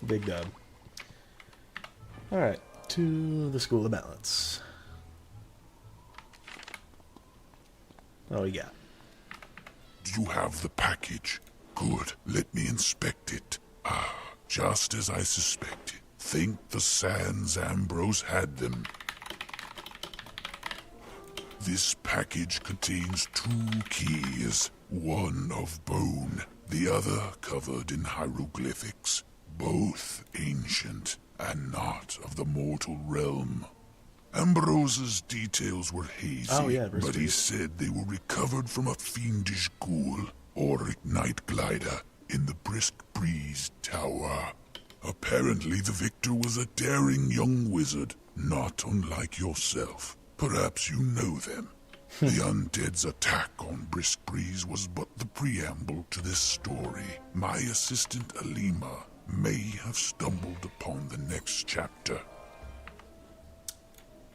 Big dub. Alright, to the School of Balance. What do we got? Do you have the package? Good. Let me inspect it. Ah, just as I suspected. Think the Sans Ambrose had them. This package contains 2 keys. One of bone, the other covered in hieroglyphics. Both ancient and not of the mortal realm. Ambrose's details were hazy, but he said they were recovered from a fiendish ghoul, Auric Night Glider, in the Brisk Breeze Tower. Apparently the victor was a daring young wizard, not unlike yourself. Perhaps you know them. The undead's attack on Brisk Breeze was but the preamble to this story. My assistant Alima may have stumbled upon the next chapter.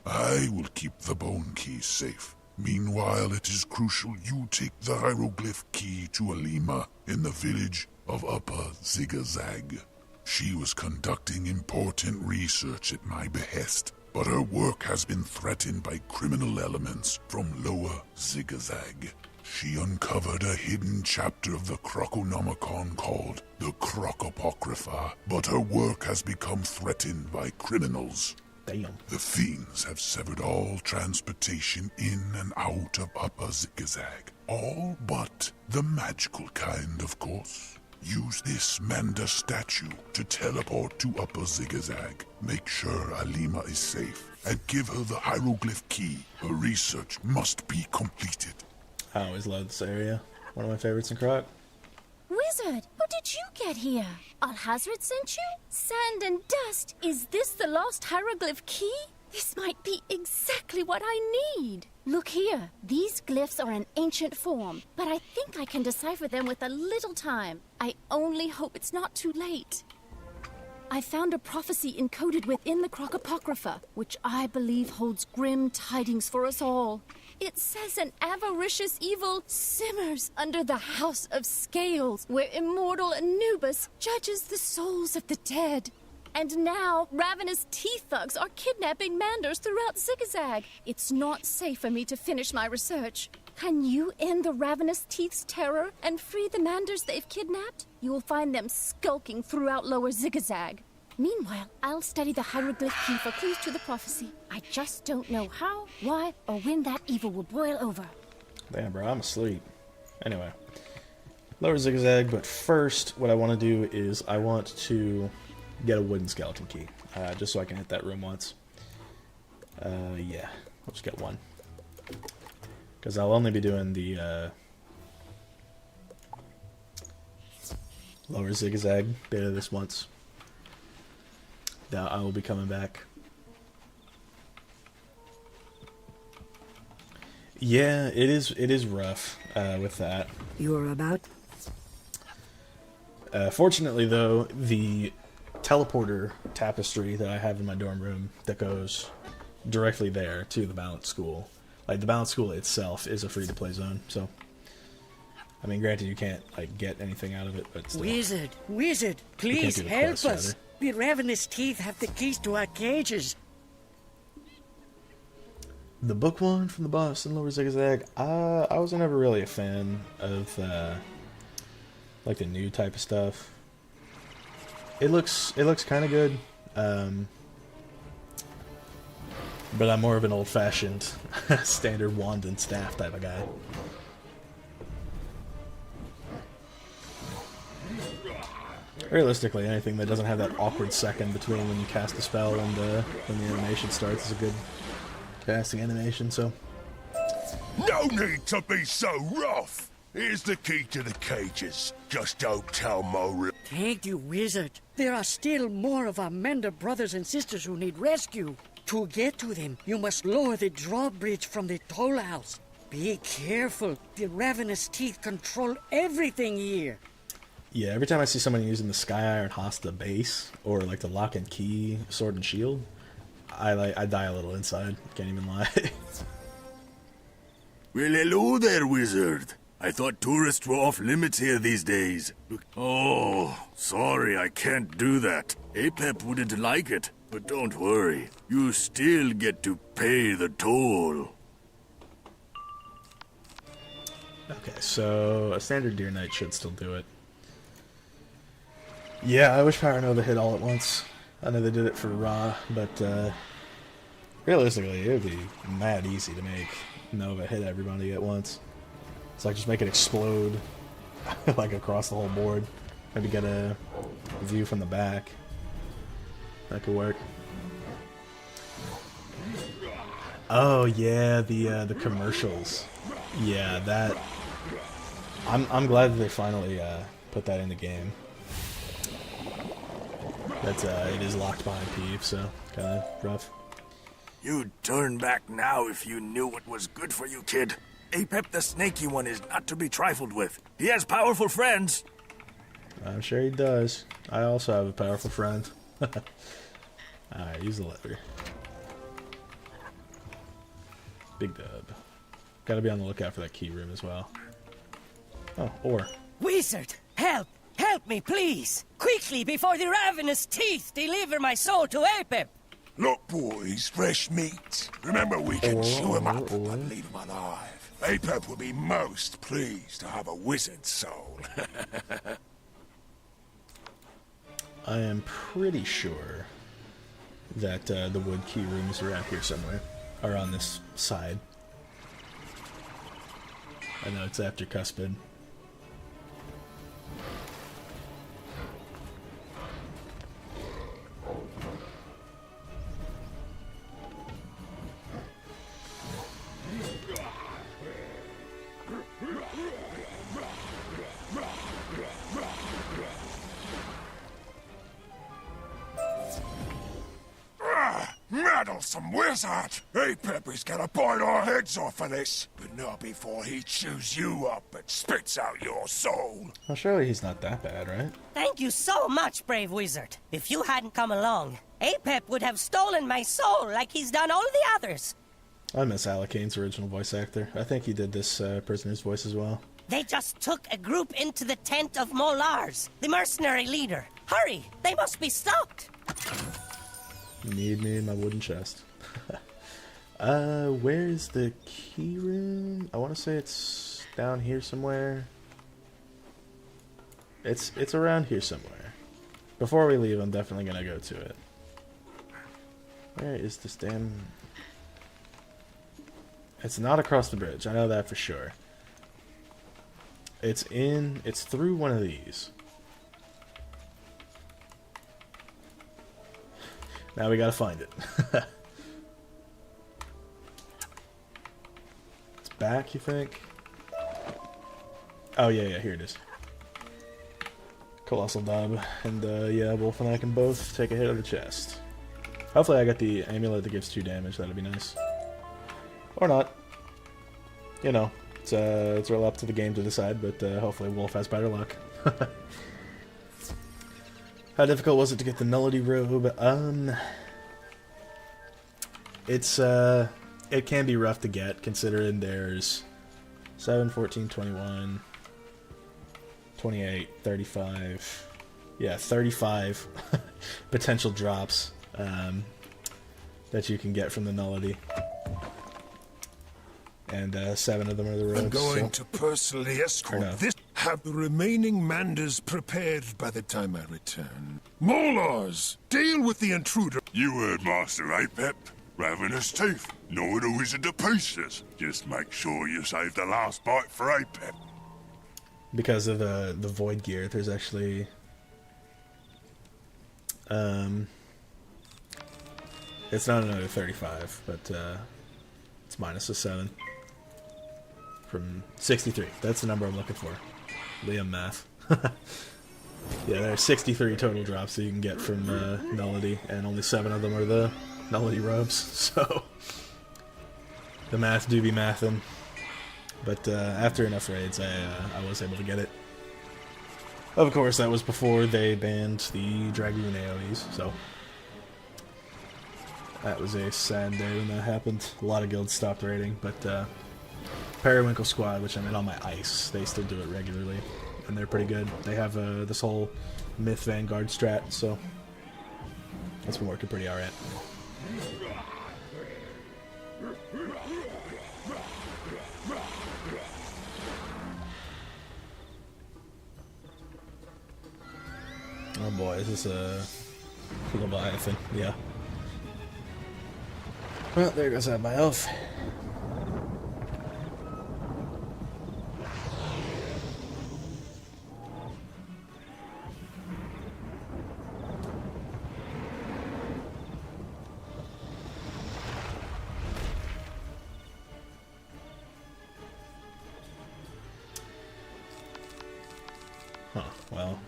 I will keep the bone key safe. Meanwhile, it is crucial you take the hieroglyph key to Alima in the village of Upper Zigzag. She was conducting important research at my behest, but her work has been threatened by criminal elements from Lower Zigzag. She uncovered a hidden chapter of the Croconomicon called the Crocopocrypha, but her work has become threatened by criminals. Damn. The fiends have severed all transportation in and out of Upper Zigzag. All but the magical kind, of course. Use this Manda statue to teleport to Upper Zigzag. Make sure Alima is safe, and give her the hieroglyph key. Her research must be completed. I always love this area. One of my favorites in Croc. Wizard, how did you get here? Alhazred sent you? Sand and dust! Is this the lost hieroglyph key? This might be exactly what I need. Look here. These glyphs are in ancient form, but I think I can decipher them with a little time. I only hope it's not too late. I found a prophecy encoded within the Crocopocrypha, which I believe holds grim tidings for us all. It says an avaricious evil simmers under the House of Scales, where immortal Anubis judges the souls of the dead. And now, ravenous teeth thugs are kidnapping Manders throughout Zigzag. It's not safe for me to finish my research. Can you end the ravenous teeth's terror and free the Manders they've kidnapped? You will find them skulking throughout Lower Zigzag. Meanwhile, I'll study the hieroglyph key for clues to the prophecy. I just don't know how, why, or when that evil will boil over. Damn, bro, I'm asleep. Anyway, Lower Zigzag, but first, what I want to do is I want to get a wooden skeleton key, just so I can hit that room once. Yeah, I'll just get one. Because I'll only be doing the Lower Zigzag bit of this once. Now I will be coming back. Yeah, it is rough with that. You're about? Fortunately, though, the teleporter tapestry that I have in my dorm room that goes directly there to the Balance School. Like, the Balance School itself is a free-to-play zone, so... I mean, granted, you can't, like, get anything out of it, but still. Wizard, please help us. The ravenous teeth have the keys to our cages. The book one from the boss in Lower Zigzag, I was never really a fan of, like, the new type of stuff. It looks kind of good. But I'm more of an old-fashioned, standard wand and staff type of guy. Realistically, anything that doesn't have that awkward second between when you cast a spell and when the animation starts is a good casting animation, so... No need to be so rough! Here's the key to the cages. Just don't tell Mo. Thank you, wizard. There are still more of our Mender brothers and sisters who need rescue. To get to them, you must lower the drawbridge from the toll house. Be careful. The ravenous teeth control everything here. Yeah, every time I see someone using the Sky Iron Hosta base, or like the Lock and Key Sword and Shield, I die a little inside. Can't even lie. Well, hello there, wizard. I thought tourists were off limits here these days. Oh, sorry, I can't do that. Apep wouldn't like it, but don't worry. You still get to pay the toll. Okay, so a standard Deer Knight should still do it. Yeah, I wish Power Nova hit all at once. I know they did it for Ra, but realistically, it would be mad easy to make Nova hit everybody at once. It's like just make it explode like across the whole board. Maybe get a view from the back. That could work. Oh yeah, the commercials. Yeah, that. I'm glad that they finally put that in the game. That's it is locked behind Peeve, so kind of rough. You'd turn back now if you knew what was good for you, kid. Apep the Snaky One is not to be trifled with. He has powerful friends. I'm sure he does. I also have a powerful friend. Alright, use the lever. Big dub. Gotta be on the lookout for that key room as well. Oh, ore. Wizard, help! Help me, please! Quickly, before the ravenous teeth deliver my soul to Apep! Look, boys, fresh meat. Remember, we can chew him up and leave him alive. Apep will be most pleased to have a wizard's soul. I am pretty sure that the wood key room is around here somewhere. Or on this side. I know it's after Cuspid. Meddlesome wizard! Apep is gonna bite our heads off for this, but not before he chews you up and spits out your soul. Well, surely he's not that bad, right? Thank you so much, brave wizard. If you hadn't come along, Apep would have stolen my soul like he's done all the others. I miss Alakane's original voice actor. I think he did this prisoner's voice as well. They just took a group into the tent of Molars, the mercenary leader. Hurry, they must be stopped. Need me in my wooden chest. Where's the key room? I want to say it's down here somewhere. It's around here somewhere. Before we leave, I'm definitely gonna go to it. Where is this damn... It's not across the bridge, I know that for sure. It's through one of these. Now we gotta find it. It's back, you think? Oh yeah, here it is. Colossal Dub. And yeah, Wolf and I can both take a hit of the chest. Hopefully I got the amulet that gives 2 damage, that'd be nice. Or not. You know, it's all up to the game to decide, but hopefully Wolf has better luck. How difficult was it to get the Nullity Robe? It can be rough to get, considering there's 7, 14, 21, 28, 35, yeah, 35 potential drops that you can get from the Nullity. And 7 of them are the robes. I'm going to personally escort this. Have the remaining Manders prepared by the time I return. Molars, deal with the intruder. You heard Master Apep. ravenous teeth. Gnaw the wizard to pieces. Just make sure you save the last bite for Apep. Because of the void gear, there's actually it's not another 35, but it's minus a 7 from 63. That's the number I'm looking for. Liam math. Yeah, there are 63 total drops that you can get from Melody, and only 7 of them are the Melody robes. So the math do be mathin'. But after enough raids, I was able to get it. Of course, that was before they banned the Dragoon AoEs, so that was a sad day when that happened. A lot of guilds stopped raiding, but Periwinkle Squad, which I'm in on my ice, they still do it regularly, and they're pretty good. They have this whole Myth Vanguard strat, so that's been working pretty alright. Oh boy, is this a Leviathan? Yeah. Well, there goes that my elf. Huh, well.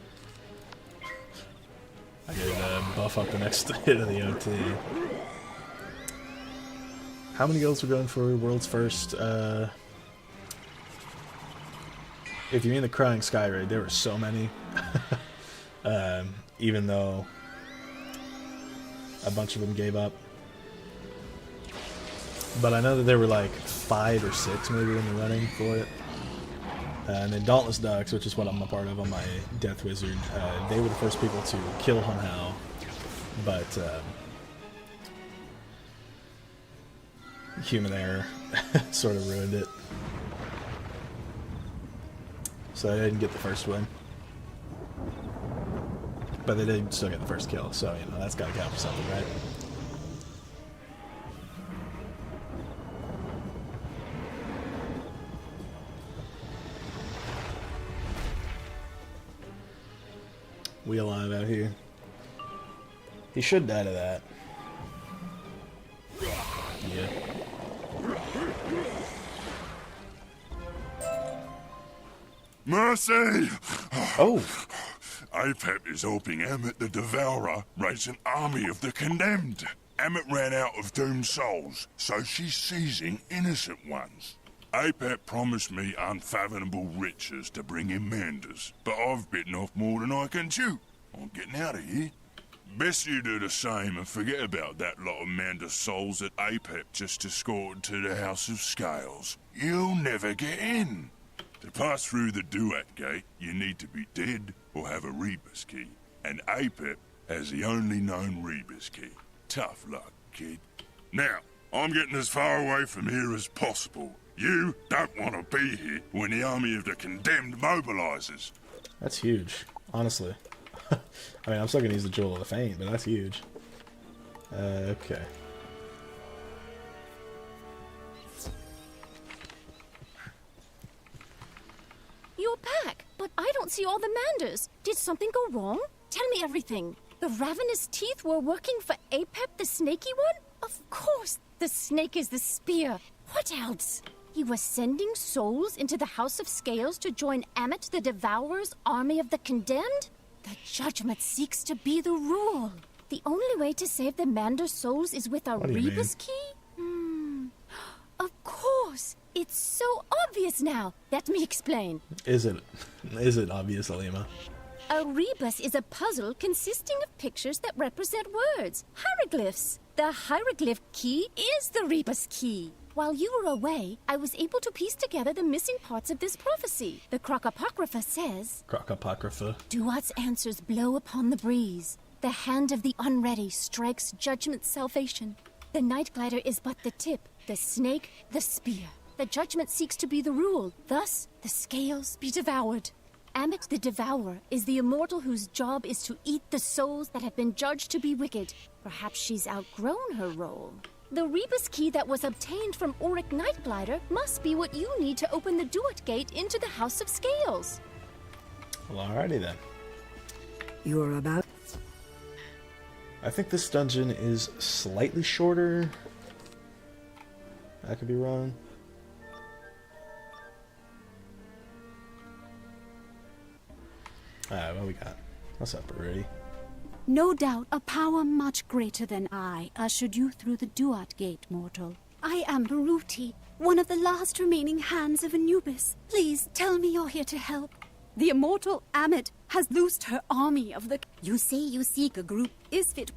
I gotta buff up the next hit of the OT. How many guilds are going for World's First? If you mean the Crying Sky raid, there were so many. Even though a bunch of them gave up. But I know that there were like 5 or 6 maybe in the running for it. And then Dauntless Ducks, which is what I'm a part of on my Death Wizard, they were the first people to kill Hun Hao, but human error sort of ruined it. So I didn't get the first win. But they did still get the first kill, so, you know, that's gotta count for something, right? We alive out here. He should die to that. Yeah. Mercy! Oh! Apep is helping Emmet the Devourer raise an army of the condemned. Emmet ran out of doomed souls, so she's seizing innocent ones. Apep promised me unfathomable riches to bring in Manders, but I've bitten off more than I can chew. I'm getting out of here. Best you do the same and forget about that lot of Manders souls that Apep just escorted to the House of Scales. You'll never get in. To pass through the Duat Gate, you need to be dead or have a Rebus key. And Apep has the only known Rebus key. Tough luck, kid. Now, I'm getting as far away from here as possible. You don't want to be here when the army of the condemned mobilizes. That's huge, honestly. I mean, I'm still gonna use the Jewel of the Faint, but that's huge. Okay. You're back, but I don't see all the Manders. Did something go wrong? Tell me everything. The ravenous teeth were working for Apep, the snaky one? Of course, the snake is the spear. What else? He was sending souls into the House of Scales to join Ammit the Devourer's army of the condemned? The judgment seeks to be the rule. The only way to save the Mander souls is with a Rebus key? Of course. It's so obvious now. Let me explain. Is it obvious, Alima? A rebus is a puzzle consisting of pictures that represent words, hieroglyphs. The hieroglyph key is the rebus key. While you were away, I was able to piece together the missing parts of this prophecy. The Crocapocrypha says... Crocapocrypha. Duat's answers blow upon the breeze. The hand of the unready strikes judgment's salvation. The Night Glider is but the tip, the snake, the spear. The judgment seeks to be the rule, thus the scales be devoured. Ammit the Devourer is the immortal whose job is to eat the souls that have been judged to be wicked. Perhaps she's outgrown her role. The Rebus key that was obtained from Auric Nightglider must be what you need to open the Duat Gate into the House of Scales. Well, alrighty then. You're about... I think this dungeon is slightly shorter. I could be wrong. Alright, what we got? What's up, already? No doubt a power much greater than I ushered you through the Duat Gate, mortal. I am Baruti, one of the last remaining hands of Anubis. Please tell me you're here to help. The immortal Amit has loosed her army of the... You say you seek a group. Isfit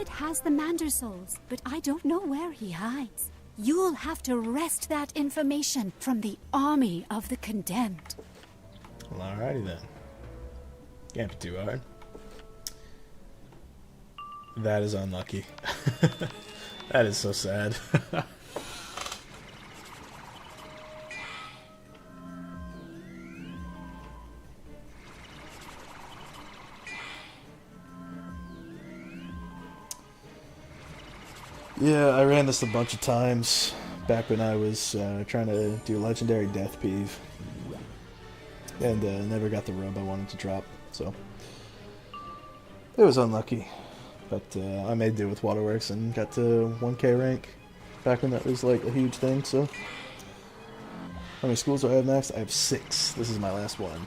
has the Mander souls, but I don't know where he hides. You'll have to wrest that information from the army of the condemned. Well, alrighty then. Can't be too hard. That is unlucky. That is so sad. Yeah, I ran this a bunch of times back when I was trying to do Legendary Death Peeve. And never got the rub I wanted to drop, so it was unlucky. But I made do with Waterworks and got to 1K rank back when that was like a huge thing, so. How many schools do I have next? I have 6. This is my last one.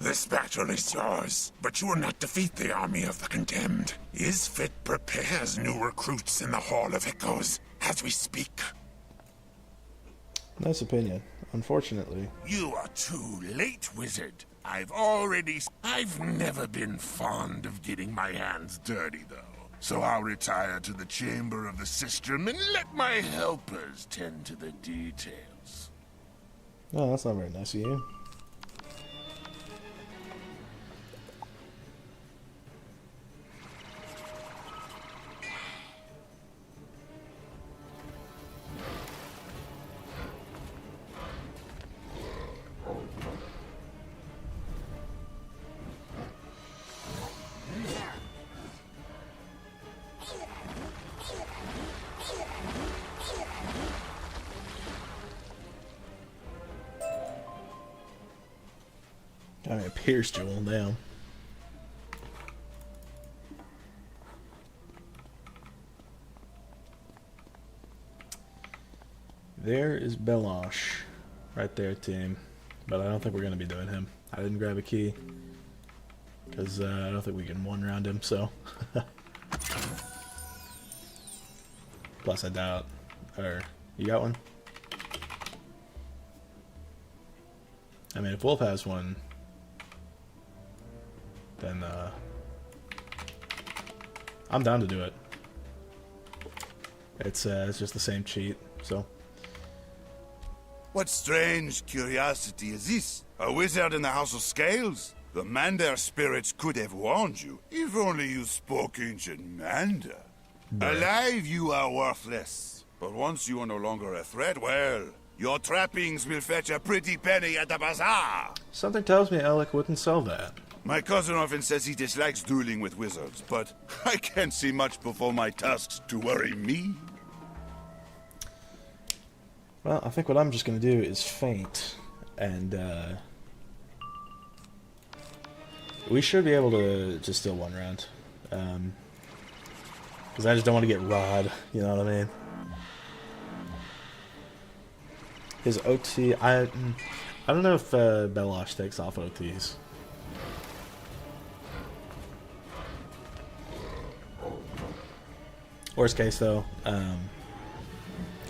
This battle is yours, but you will not defeat the army of the condemned. Isfit prepares new recruits in the Hall of Echoes as we speak. Nice opinion. Unfortunately. You are too late, wizard. I've never been fond of getting my hands dirty, though. So I'll retire to the chamber of the sistrum and let my helpers tend to the details. Oh, that's not very nice of you. Got me a Pierce Jewel now. There is Belosh. Right there, team. But I don't think we're going to be doing him. I didn't grab a key. Because I don't think we can one-round him, so. Plus, I doubt. Or, you got one? I mean, if Wolf has one, then I'm down to do it. It's just the same cheat, so. What strange curiosity is this? A wizard in the House of Scales? The Mander spirits could have warned you, if only you spoke ancient Mander. Alive, you are worthless. But once you are no longer a threat, well, your trappings will fetch a pretty penny at the bazaar. Something tells me Alec wouldn't sell that. My cousin often says he dislikes dueling with wizards, but I can't see much before my tusks to worry me. Well, I think what I'm just going to do is faint, and we should be able to just steal one round. Because I just don't want to get Rod, you know what I mean? His OT, I don't know if Belosh takes off OTs. Worst case though,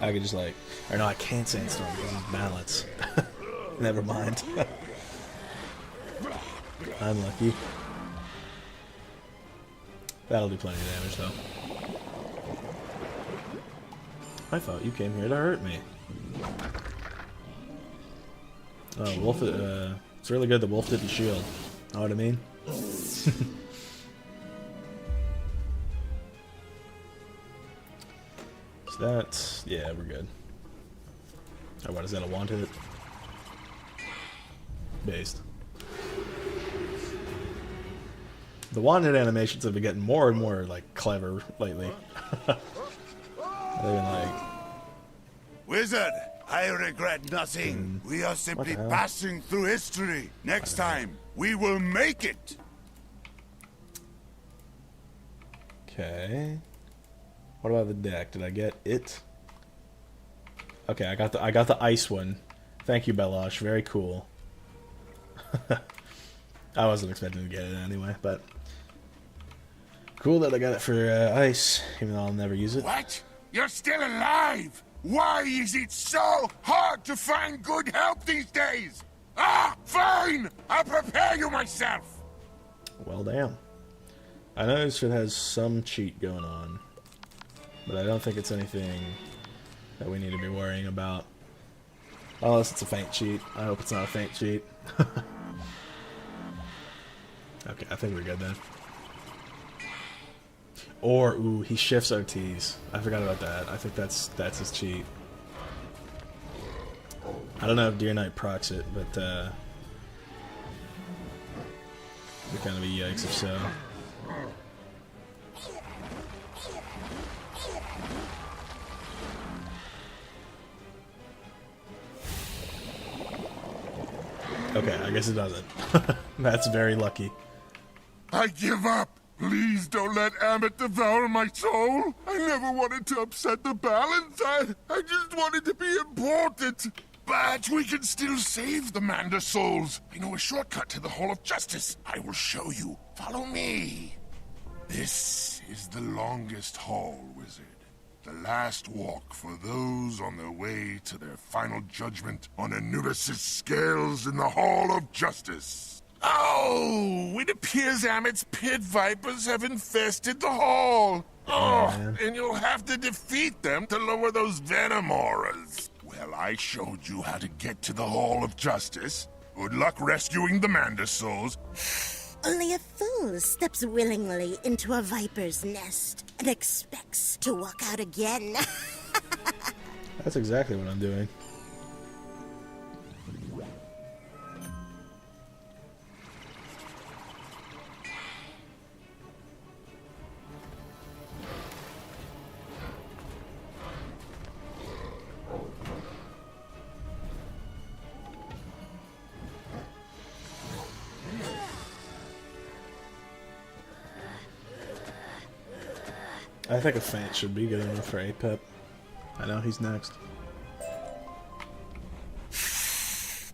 I could just like, or no, I can't Sandstorm because it's balance. Never mind. Unlucky. That'll do plenty of damage though. I thought you came here to hurt me. Oh, wolf. It's really good the wolf didn't shield. Know what I mean? So that's... yeah, we're good. Oh, what is that, a wanted? Based. The wanted animations have been getting more and more, like, clever lately. They've been like... Wizard, I regret nothing. We are simply passing through history. Next time, we will make it. Okay. What about the deck? Did I get it? Okay, I got the ice one. Thank you, Belosh. Very cool. I wasn't expecting to get it anyway, but cool that I got it for ice, even though I'll never use it. What? You're still alive? Why is it so hard to find good help these days? Ah, fine! I'll prepare you myself! Well, damn. I noticed it has some cheat going on, but I don't think it's anything that we need to be worrying about. Unless it's a feint cheat. I hope it's not a feint cheat. Okay, I think we're good then. Or, ooh, he shifts OTs. I forgot about that. I think that's his cheat. I don't know if Deer Knight procs it, but it'd kind of a yikes if so. Okay, I guess it doesn't. That's very lucky. I give up. Please don't let Amit devour my soul. I never wanted to upset the balance. I just wanted to be important. But we can still save the Manda souls. I know a shortcut to the Hall of Justice. I will show you. Follow me. This is the longest hall, wizard. The last walk for those on their way to their final judgment on Anubis' scales in the Hall of Justice. Oh, it appears Amit's pit vipers have infested the hall. Oh, and you'll have to defeat them to lower those venom auras. Well, I showed you how to get to the Hall of Justice. Good luck rescuing the Manda souls. Only a fool steps willingly into a viper's nest and expects to walk out again. That's exactly what I'm doing. I think a feint should be good enough for Apep. I know he's next.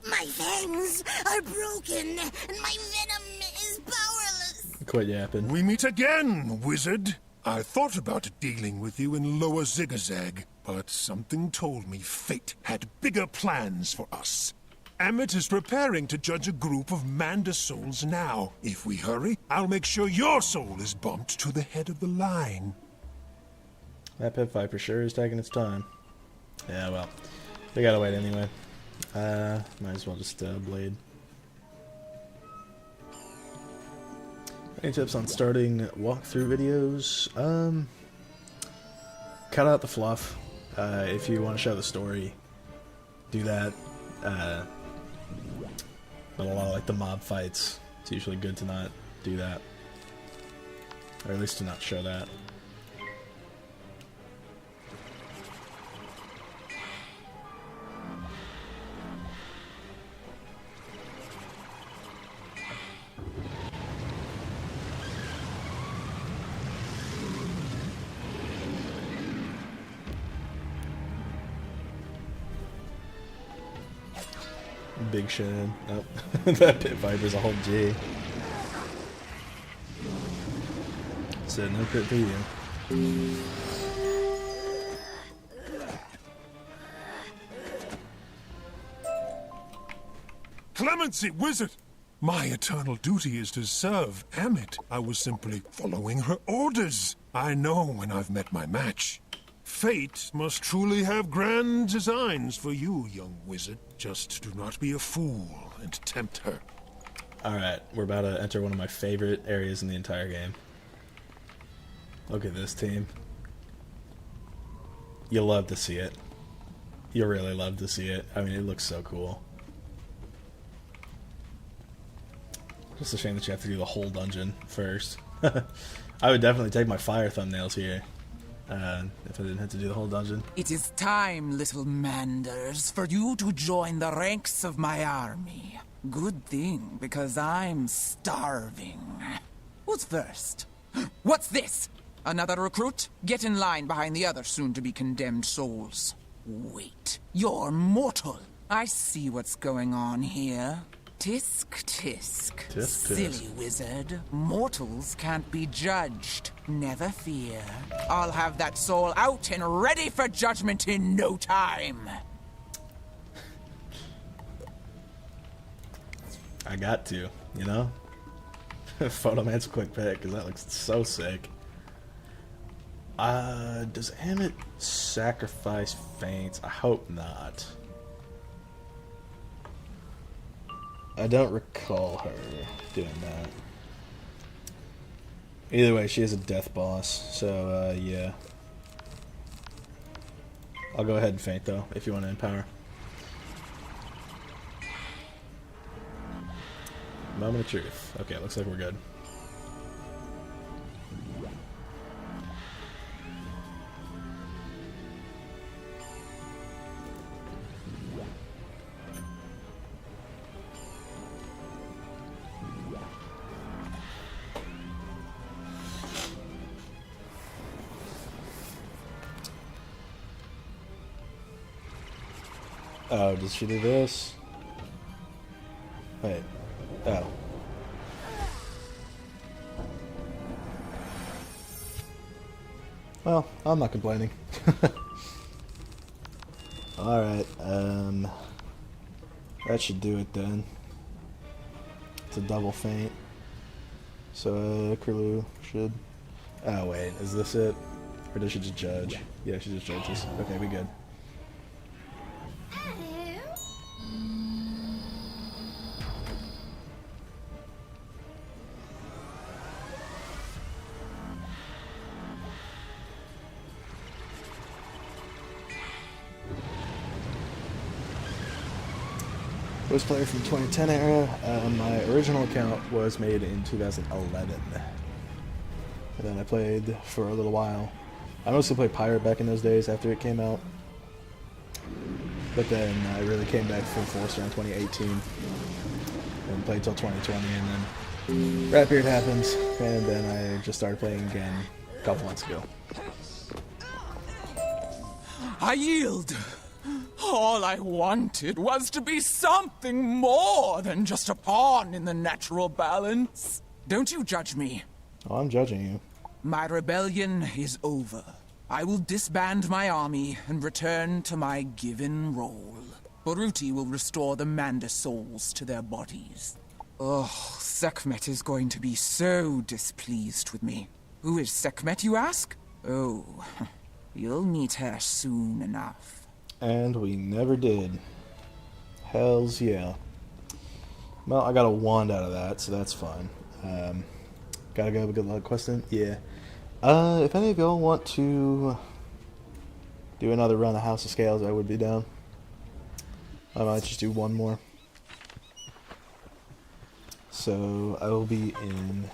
My fangs are broken, and my venom is powerless. Quit yapping. We meet again, wizard. I thought about dealing with you in Lower Zigzag, but something told me fate had bigger plans for us. Amit is preparing to judge a group of Manda souls now. If we hurry, I'll make sure your soul is bumped to the head of the line. That pit viper sure is taking its time. Yeah, well, we gotta wait anyway. Might as well just blade. Any tips on starting walkthrough videos? Cut out the fluff. If you want to show the story, do that. But a lot of like the mob fights, it's usually good to not do that, or at least to not show that. Big Shan. Nope. That pit viper's a whole G. Said no pit for you. Clemency, wizard! My eternal duty is to serve Amit. I was simply following her orders. I know when I've met my match. Fate must truly have grand designs for you, young wizard. Just do not be a fool and tempt her. Alright, we're about to enter one of my favorite areas in the entire game. Look at this team. You'll love to see it. You'll really love to see it. I mean, it looks so cool. Just a shame that you have to do the whole dungeon first. I would definitely take my fire thumbnails here. If I didn't have to do the whole dungeon. It is time, little Manders, for you to join the ranks of my army. Good thing, because I'm starving. Who's first? What's this? Another recruit? Get in line behind the other soon-to-be condemned souls. Wait, you're mortal. I see what's going on here. Tisk, tisk. Tisk, Silly tisk. wizard. Mortals can't be judged. Never fear. I'll have that soul out and ready for judgment in no time. I got to, you know? Photoman's quick pick, because that looks so sick. Does Emmett sacrifice faints? I hope not. I don't recall her doing that. Either way, she is a death boss, so yeah. I'll go ahead and faint though, if you want to empower. Moment of truth. Okay, looks like we're good. Oh, did she do this? Wait. Oh. Well, I'm not complaining. Alright, that should do it then. It's a double feint. So, Curlew should... Oh, wait, is this it? Or does she just judge? Yeah, she just judges. Okay, we good. Was player from 2010 era. My original account was made in 2011. And then I played for a little while. I mostly played Pirate back in those days after it came out. But then I really came back full force around 2018. And played till 2020, and then Rat Beard happened, and then I just started playing again a couple months ago. I yield. All I wanted was to be something more than just a pawn in the natural balance. Don't you judge me. Oh, I'm judging you. My rebellion is over. I will disband my army and return to my given role. Baruti will restore the Manda souls to their bodies. Oh, Sekhmet is going to be so displeased with me. Who is Sekhmet, you ask? Oh, you'll meet her soon enough. And we never did. Hells yeah. Well, I got a wand out of that, so that's fine. Gotta go, good luck question? Yeah. If any of y'all want to do another run of House of Scales, I would be down. I might just do one more. So, I will be in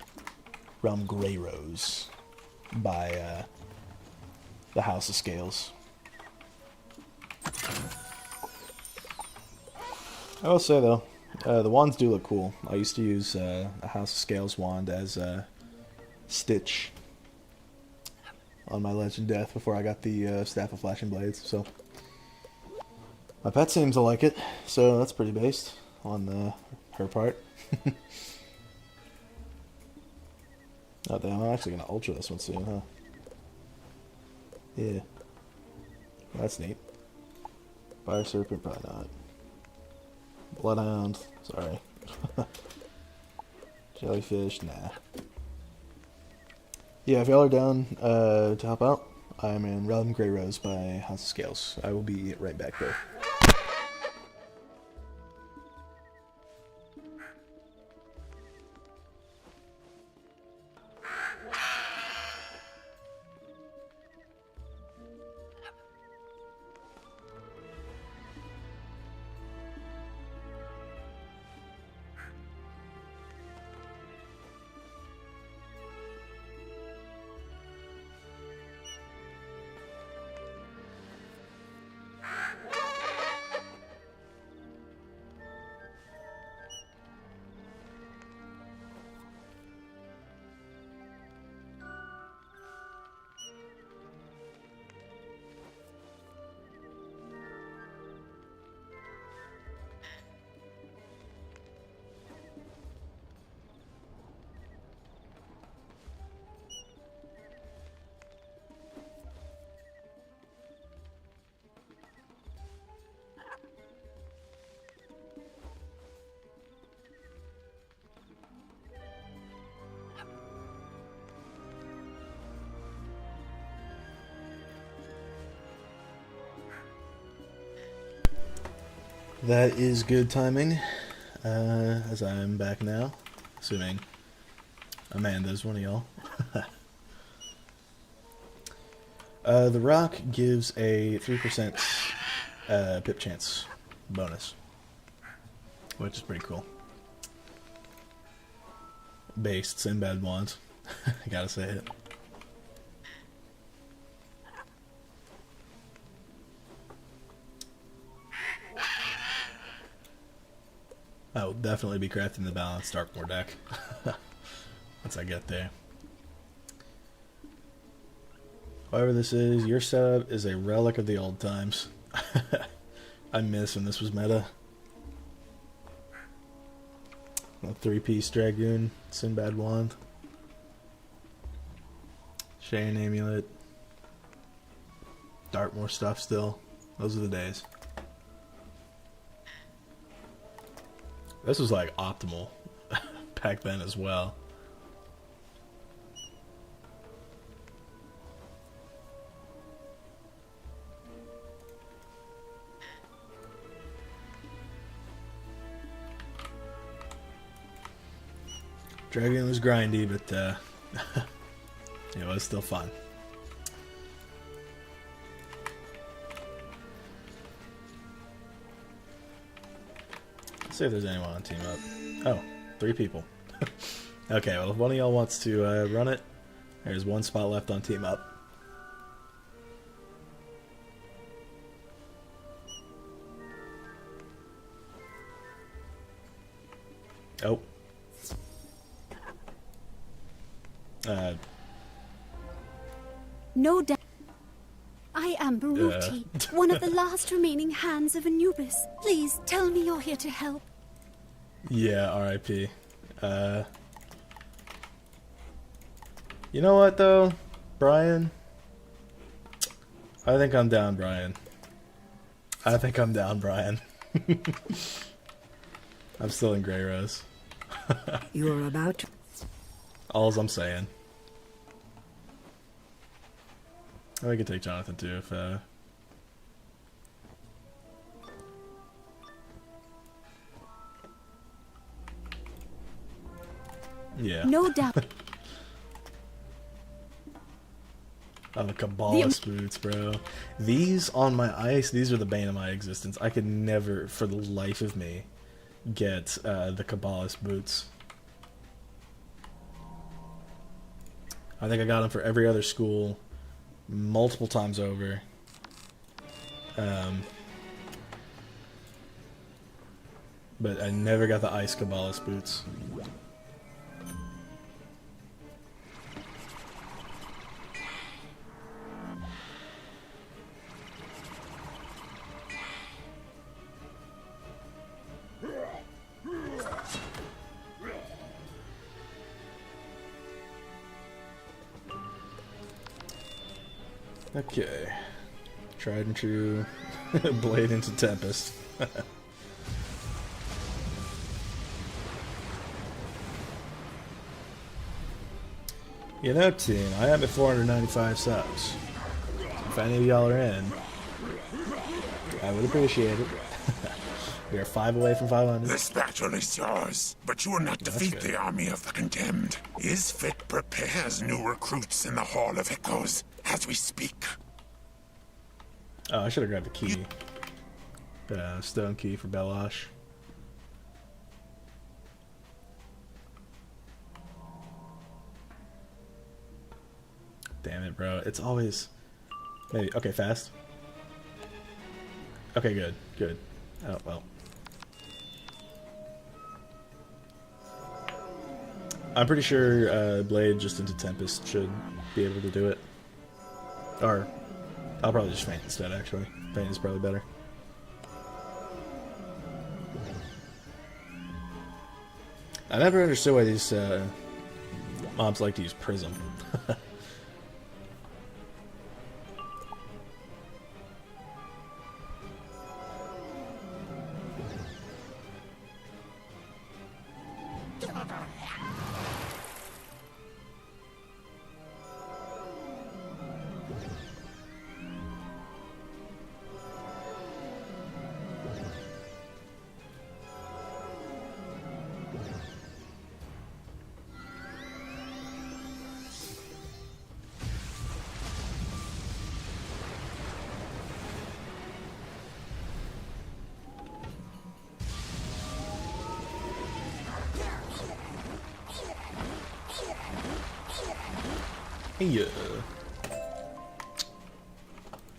Realm Grey Rose by the House of Scales. I will say though, the wands do look cool. I used to use a House of Scales wand as Stitch on my Legend Death before I got the Staff of Flashing Blades, so my pet seems to like it, so that's pretty based on her part. Oh damn, I'm actually gonna ultra this one soon, huh? Yeah. That's neat. Fire Serpent, probably not. Bloodhound, sorry. Jellyfish, nah. Yeah, if y'all are down to help out, I'm in Realm Grey Rose by House of Scales. I will be right back though. That is good timing, as I am back now, assuming Amanda's one of y'all. The rock gives a 3% pip chance bonus, which is pretty cool. Based Sinbad wand, I gotta say it. I will definitely be crafting the balanced Darkmoor deck once I get there. However this is, your setup is a relic of the old times. I miss when this was meta. A 3-piece Dragoon, Sinbad Wand, Shane Amulet, Darkmoor stuff still. Those are the days. This was like optimal back then as well. Dragon was grindy, but it was still fun. Let's see if there's anyone on team up. Oh, 3 people. Okay, well if one of y'all wants to run it, there's 1 spot left on team up. Oh. No doubt. I am Baruti, one of the last remaining hands of Anubis. Please tell me you're here to help. Yeah, R.I.P. You know what though, Brian? I think I'm down, Brian. I think I'm down, Brian. I'm still in Grey Rose. You're about to... All's I'm saying. I could take Jonathan too if yeah. No doubt. Oh, the Kabbalist boots, bro. These on my ice, these are the bane of my existence. I could never, for the life of me, get the Kabbalist boots. I think I got them for every other school, multiple times over. But I never got the ice Kabbalist boots. Okay. Tried and true blade into Tempest. You know, team, I am at 495 subs. if any of y'all are in, I would appreciate it. We are 5 away from 500. This battle is yours, but you will not defeat the army of the condemned. Isfit prepares new recruits in the Hall of Echoes as we speak. Oh, I should have grabbed the key. The stone key for Belosh. Damn it, bro. It's always... Maybe. Okay, fast. Okay, good. Good. Oh, well. I'm pretty sure Blade just into Tempest should be able to do it. Or, I'll probably just Feint instead, actually. Feint is probably better. I never understood why these mobs like to use Prism. Yeah.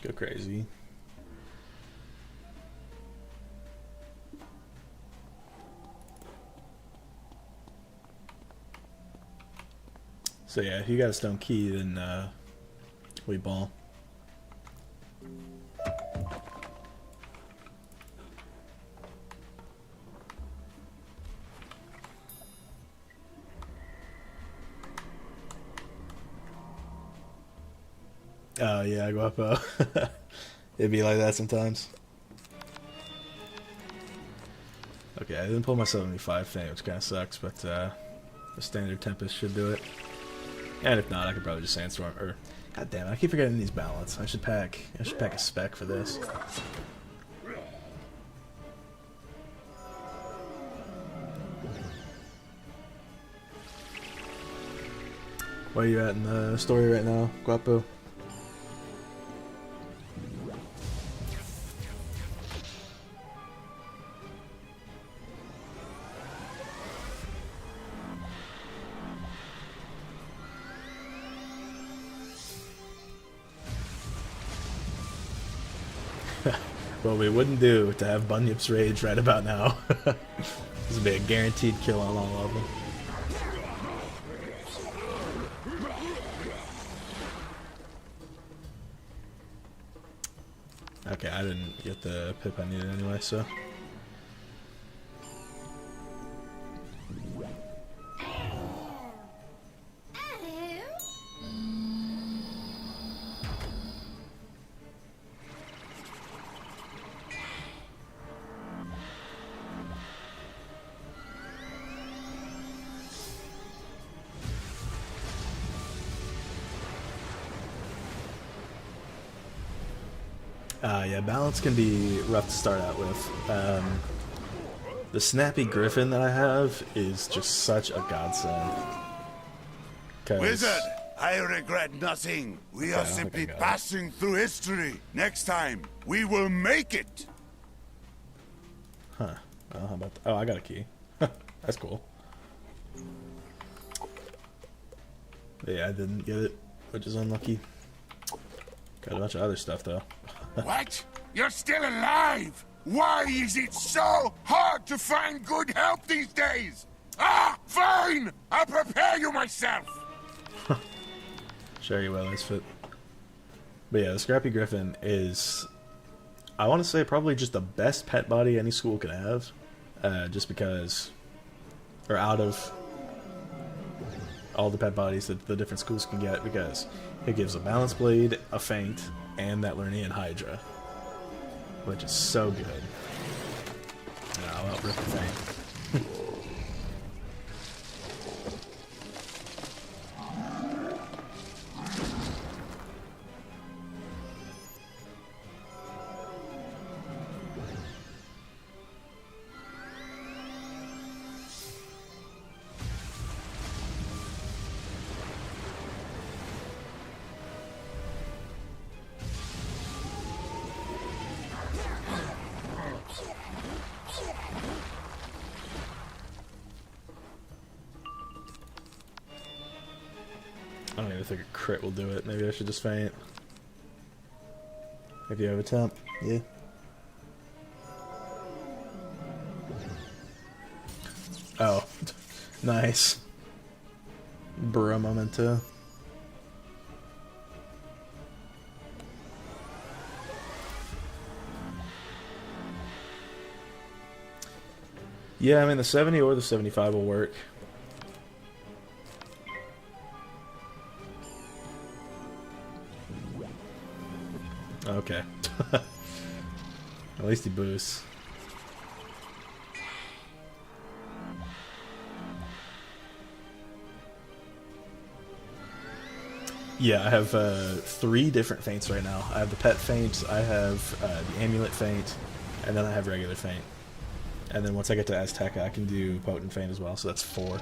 Go crazy. So yeah, if you got a stone key, then we ball. Oh yeah, Guapo. It'd be like that sometimes. Okay, I didn't pull my 75 thing, which kind of sucks, but the standard Tempest should do it. And if not, I could probably just Sandstorm. Or, god damn it, I keep forgetting these balance. I should pack a spec for this. Where are you at in the story right now, Guapo? What we wouldn't do to have Bunyip's Rage right about now. This would be a guaranteed kill on all of them. Okay, I didn't get the pip I needed anyway, so... Yeah, balance can be rough to start out with. The snappy griffin that I have is just such a godsend. Wizard, I regret nothing. We are simply passing through history. Next time, we will make it. Huh. Well, how about oh, I got a key. That's cool. But yeah, I didn't get it, which is unlucky. Got a bunch of other stuff, though. What? You're still alive? Why is it so hard to find good help these days? Ah, fine! I'll prepare you myself! Sure you will, Isfit. But yeah, the Scrappy Griffin is, I want to say, probably just the best pet body any school can have. Just because, or out of all the pet bodies that the different schools can get, because it gives a Balance Blade, a Feint, and that Lernian Hydra, which is so good. Yeah, I'll outrip the Feint. I don't even think a crit will do it. Maybe I should just feint. If you have a temp, yeah. Oh, nice. Bro memento. Yeah, I mean the 70 or the 75 will work. Okay. At least he boosts. Yeah, I have 3 different feints right now. I have the pet feint, I have the amulet feint, and then I have regular feint. And then once I get to Azteca, I can do potent feint as well, so that's 4.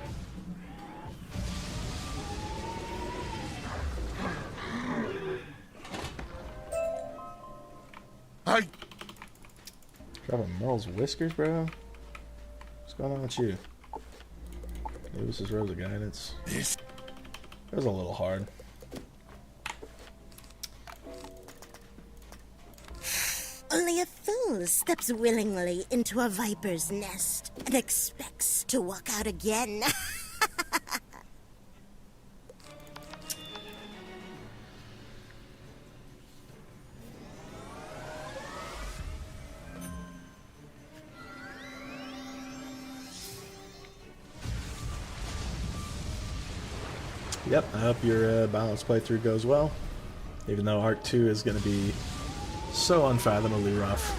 Dropping Merle's whiskers, bro? What's going on with you? Maybe this is Rose of Guidance. It was a little hard. Only a fool steps willingly into a viper's nest and expects to walk out again. Yep, I hope your balance playthrough goes well. Even though Arc 2 is going to be so unfathomably rough.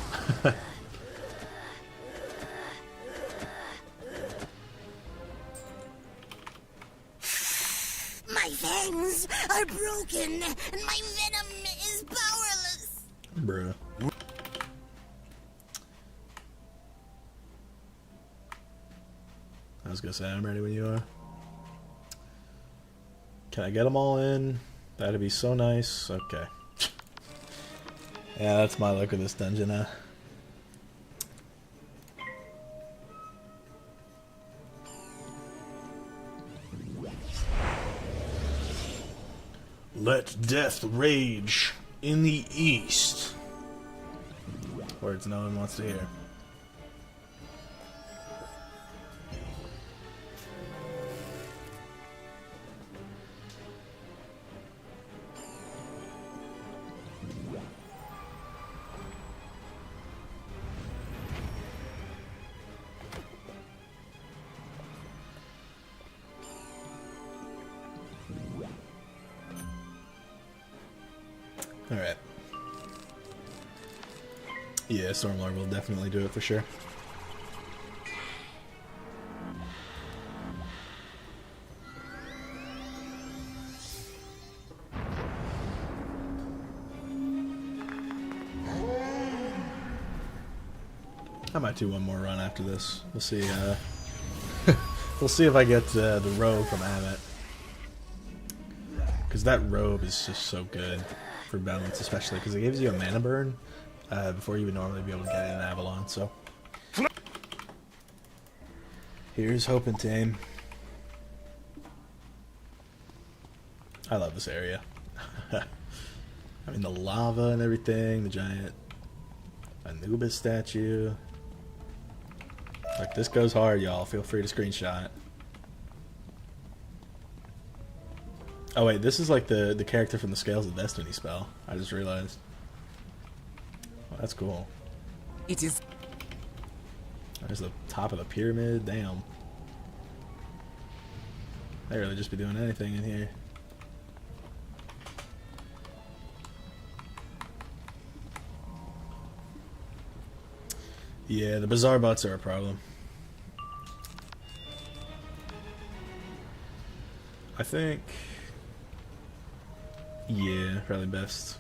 My fangs are broken and my venom is powerless. Bruh. I was going to say, I'm ready when you are. Can I get them all in? That'd be so nice. Okay. Yeah, that's my luck with this dungeon, huh? Let death rage in the east. Words no one wants to hear. Alright. Yeah, Stormlord will definitely do it for sure. I might do one more run after this. We'll see. We'll see if I get the robe from Abbott. Because that robe is just so good for balance, especially because it gives you a mana burn before you would normally be able to get it in Avalon. So here's hoping, Tame. I love this area. I mean, the lava and everything, the giant Anubis statue. Like, this goes hard, y'all. Feel free to screenshot. Oh wait, this is like the character from the Scales of Destiny spell. I just realized. Oh, that's cool. It is. There's the top of the pyramid. Damn. They really just be doing anything in here. Yeah, the bizarre bots are a problem. I think... yeah, probably best.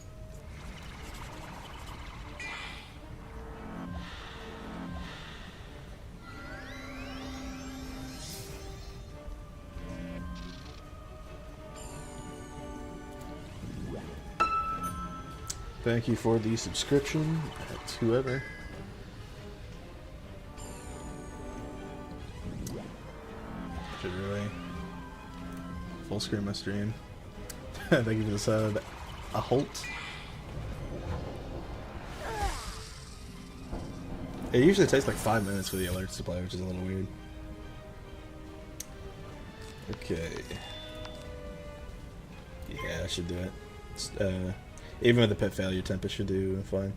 Thank you for the subscription. That's whoever. Should really full screen my stream. Thank you for the sub. A Holt. It usually takes like 5 minutes for the alerts to play, which is a little weird. Okay. Yeah, I should do it. Even with the pit failure temp, it should do fine.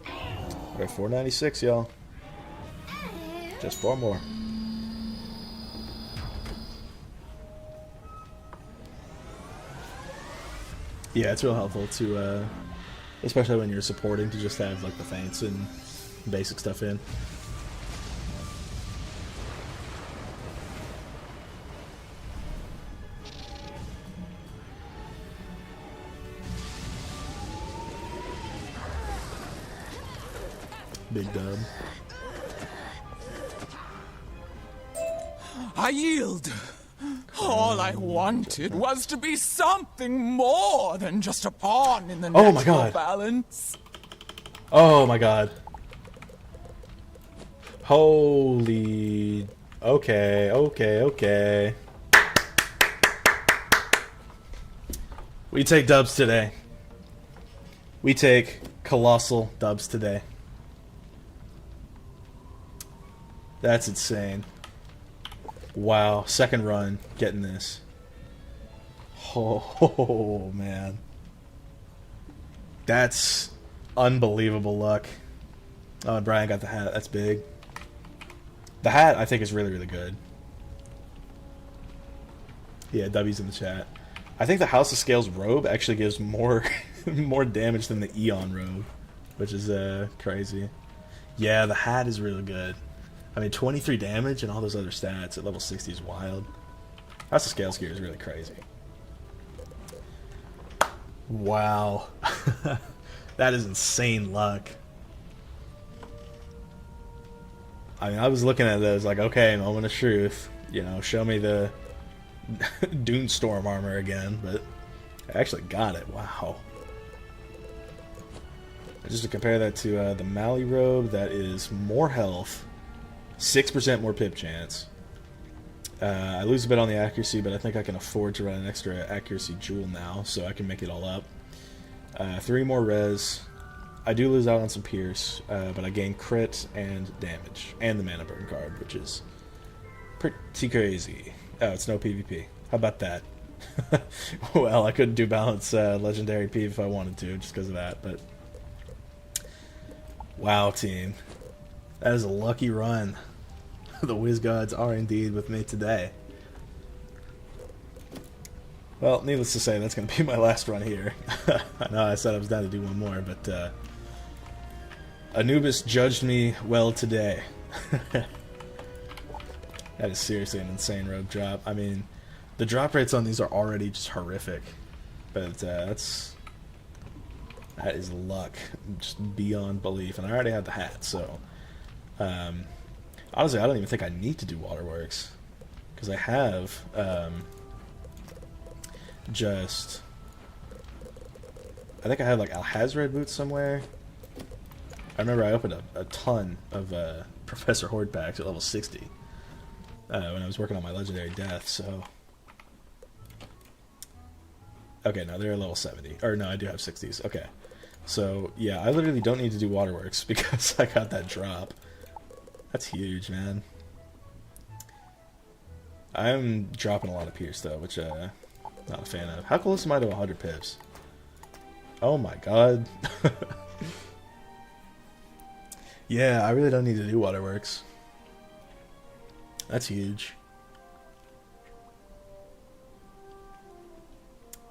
Alright, 496, y'all. Just 4 more. Yeah, it's real helpful to, especially when you're supporting, to just have like the feints and basic stuff in. Big dub. I yield. All I wanted was to be something more than just a pawn in the natural balance. Oh my god. Holy... Okay. We take dubs today. We take colossal dubs today. That's insane. Wow, second run, getting this. Oh, man. That's unbelievable luck. Oh, and Brian got the hat. That's big. The hat, I think, is really, really good. Yeah, W's in the chat. I think the House of Scales robe actually gives more more damage than the Eon robe, which is crazy. Yeah, the hat is really good. I mean, 23 damage and all those other stats at level 60 is wild. House of Scales gear is really crazy. Wow. That is insane luck. I mean, I was looking at those like, okay, moment of truth. You know, show me the Dune Storm armor again, but I actually got it. Wow. Just to compare that to the Mali robe, that is more health, 6% more pip chance. I lose a bit on the accuracy, but I think I can afford to run an extra accuracy jewel now, so I can make it all up. 3 more res. I do lose out on some pierce, but I gain crit and damage, and the mana burn card, which is pretty crazy. Oh, it's no PvP. How about that? Well, I couldn't do balance legendary PvP if I wanted to, just because of that, but... Wow, team. That is a lucky run. The Wiz Gods are indeed with me today. Well, needless to say, that's going to be my last run here. I know I said I was down to do one more, but Anubis judged me well today. That is seriously an insane robe drop. I mean, the drop rates on these are already just horrific. But that is luck, just beyond belief. And I already had the hat, so... honestly, I don't even think I need to do Waterworks. Because I have... just... I think I have, like, Alhazred boots somewhere. I remember I opened a ton of Professor Horde packs at level 60. When I was working on my Legendary Death, so... Okay, no, they're level 70. Or, no, I do have 60s. Okay. So, yeah, I literally don't need to do Waterworks because I got that drop. That's huge, man. I'm dropping a lot of Pierce, though, which I'm not a fan of. How close am I to 100 pips? Oh my god. Yeah, I really don't need to do Waterworks. That's huge.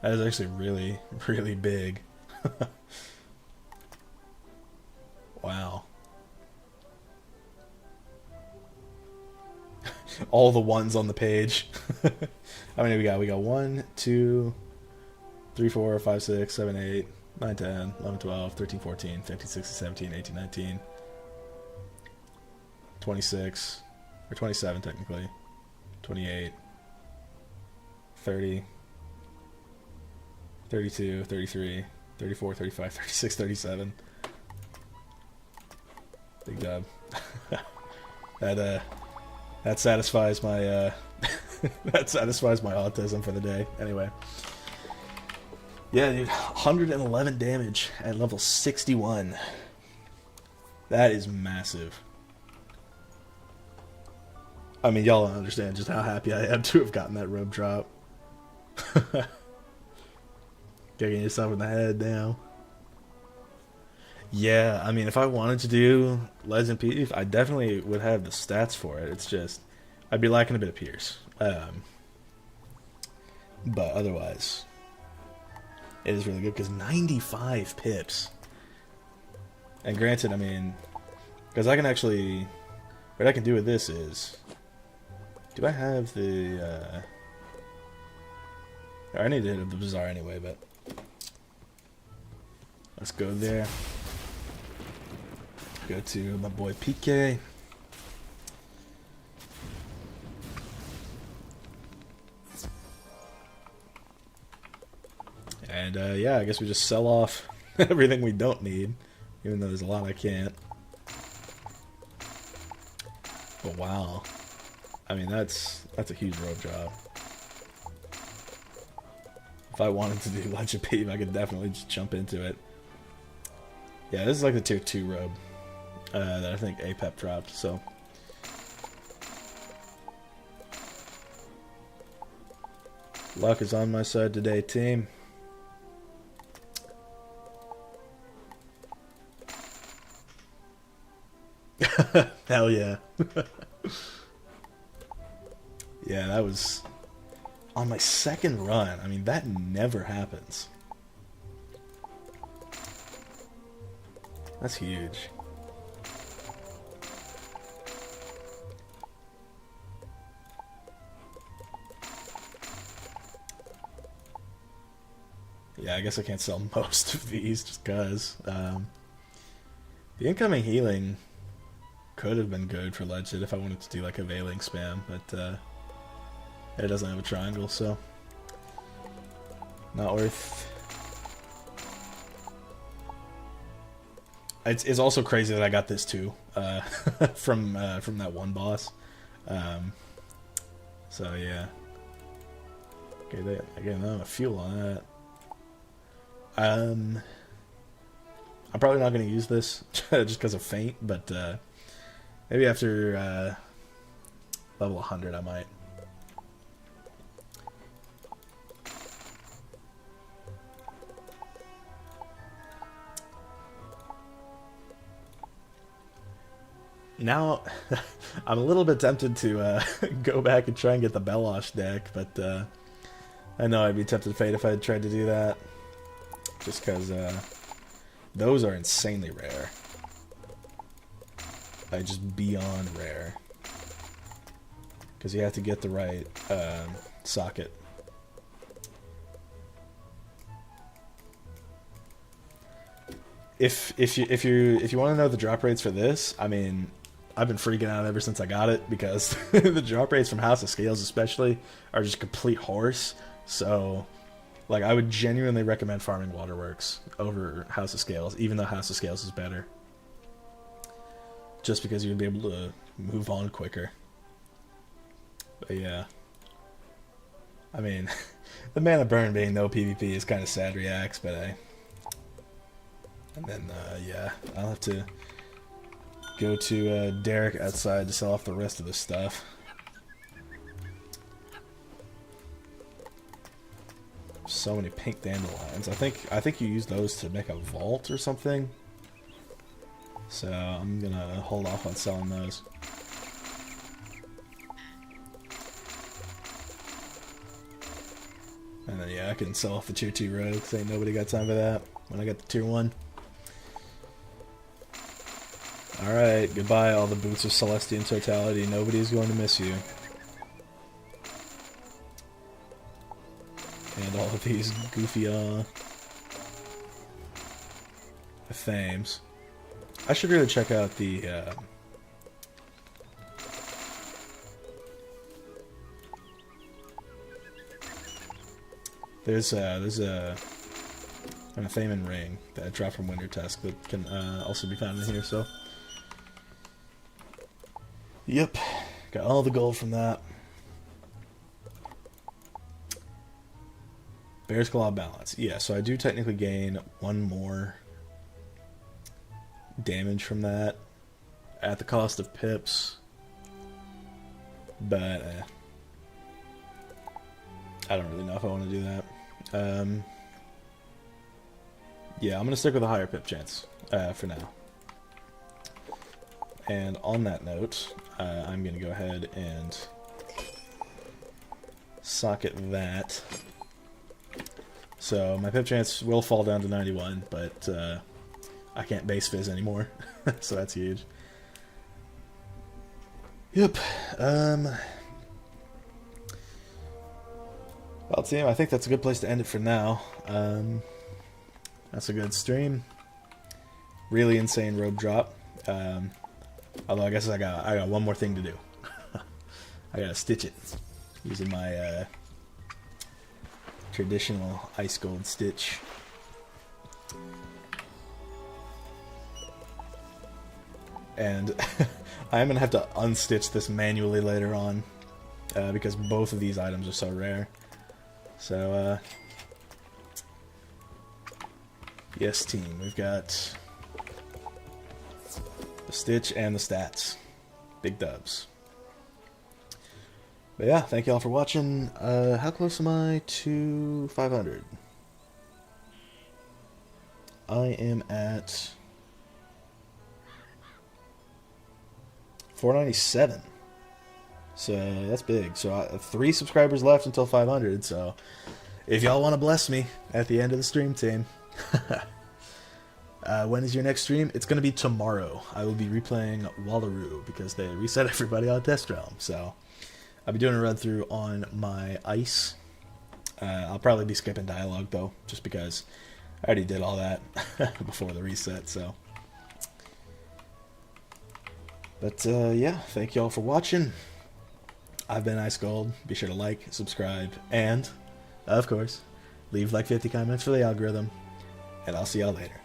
That is actually really, really big. Wow. All the ones on the page. How many we got? We got 1, 2, 3, 4, 5, 6, 7, 8, 9, 10, 11, 12, 13, 14, 15, 16, 17, 18, 19, 26, or 27 technically, 28, 30, 32, 33, 34, 35, 36, 37. Big job. That satisfies my That satisfies my autism for the day. Anyway. Yeah, dude. 111 damage at level 61. That is massive. I mean, y'all don't understand just how happy I am to have gotten that robe drop. Kicking yourself in the head now. Yeah, I mean, if I wanted to do Legend Peeve, I definitely would have the stats for it. It's just, I'd be lacking a bit of Pierce. But otherwise, it is really good because 95 pips. And granted, I mean, because I can actually, what I can do with this is, do I have the, I need to hit the Bazaar anyway, but let's go there. Go to my boy PK. And yeah, I guess we just sell off everything we don't need, even though there's a lot I can't. But wow. I mean, that's a huge robe job. If I wanted to do Legend Peeve, I could definitely just jump into it. Yeah, this is like the tier 2 robe that I think APEP dropped, so. Luck is on my side today, team. Hell yeah. Yeah, that was on my second run. I mean, that never happens. That's huge. Yeah, I guess I can't sell most of these just because. The incoming healing could have been good for Legend if I wanted to do like a veiling spam, but it doesn't have a triangle, so not worth. It's also crazy that I got this too from that one boss. So yeah. Okay, again, I have a fuel on that. I'm probably not going to use this just because of faint, but maybe after level 100 I might. Now, I'm a little bit tempted to go back and try and get the Belosh deck, but I know I'd be tempted to fade if I tried to do that. Just because those are insanely rare. Like, just beyond rare. Because you have to get the right socket. If you want to know the drop rates for this, I mean, I've been freaking out ever since I got it because the drop rates from House of Scales especially are just complete horse. So, like, I would genuinely recommend farming Waterworks over House of Scales, even though House of Scales is better. Just because you'd be able to move on quicker. But yeah. I mean, the Mana Burn being no PvP is kind of sad reacts, but and then, yeah, I'll have to go to Derek outside to sell off the rest of this stuff. So many pink dandelions. I think you use those to make a vault or something. So I'm gonna hold off on selling those. And then yeah, I can sell off the tier 2 rogue because ain't nobody got time for that when I got the tier 1. Alright, goodbye all the boots of Celestia in totality. Nobody's going to miss you. And all of these goofy fames. I should really check out the there's a fame and ring that I dropped from Winter Tusk that can also be found in here, so yep, got all the gold from that. Bear's Claw balance. Yeah, so I do technically gain 1 more damage from that at the cost of pips. But I don't really know if I want to do that. Yeah, I'm going to stick with a higher pip chance for now. And on that note, I'm going to go ahead and socket that. So my pip chance will fall down to 91, but I can't base fizz anymore, so that's huge. Yep. Well, team, I think that's a good place to end it for now. That's a good stream. Really insane robe drop. Although I guess I got one more thing to do. I gotta stitch it using my traditional ice gold stitch. And I am gonna have to unstitch this manually later on because both of these items are so rare. So yes, team, we've got the stitch and the stats. Big dubs. But yeah, thank you all for watching. How close am I to 500? I am at 497. So that's big. So 3 subscribers left until 500. So if y'all want to bless me at the end of the stream, team. When is your next stream? It's going to be tomorrow. I will be replaying Wallaroo because they reset everybody on Test Realm. So I'll be doing a run through on my ice. I'll probably be skipping dialogue though, just because I already did all that before the reset. So, but yeah, thank you all for watching. I've been Ice Gold. Be sure to like, subscribe, and of course, leave like 50 comments for the algorithm. And I'll see y'all later.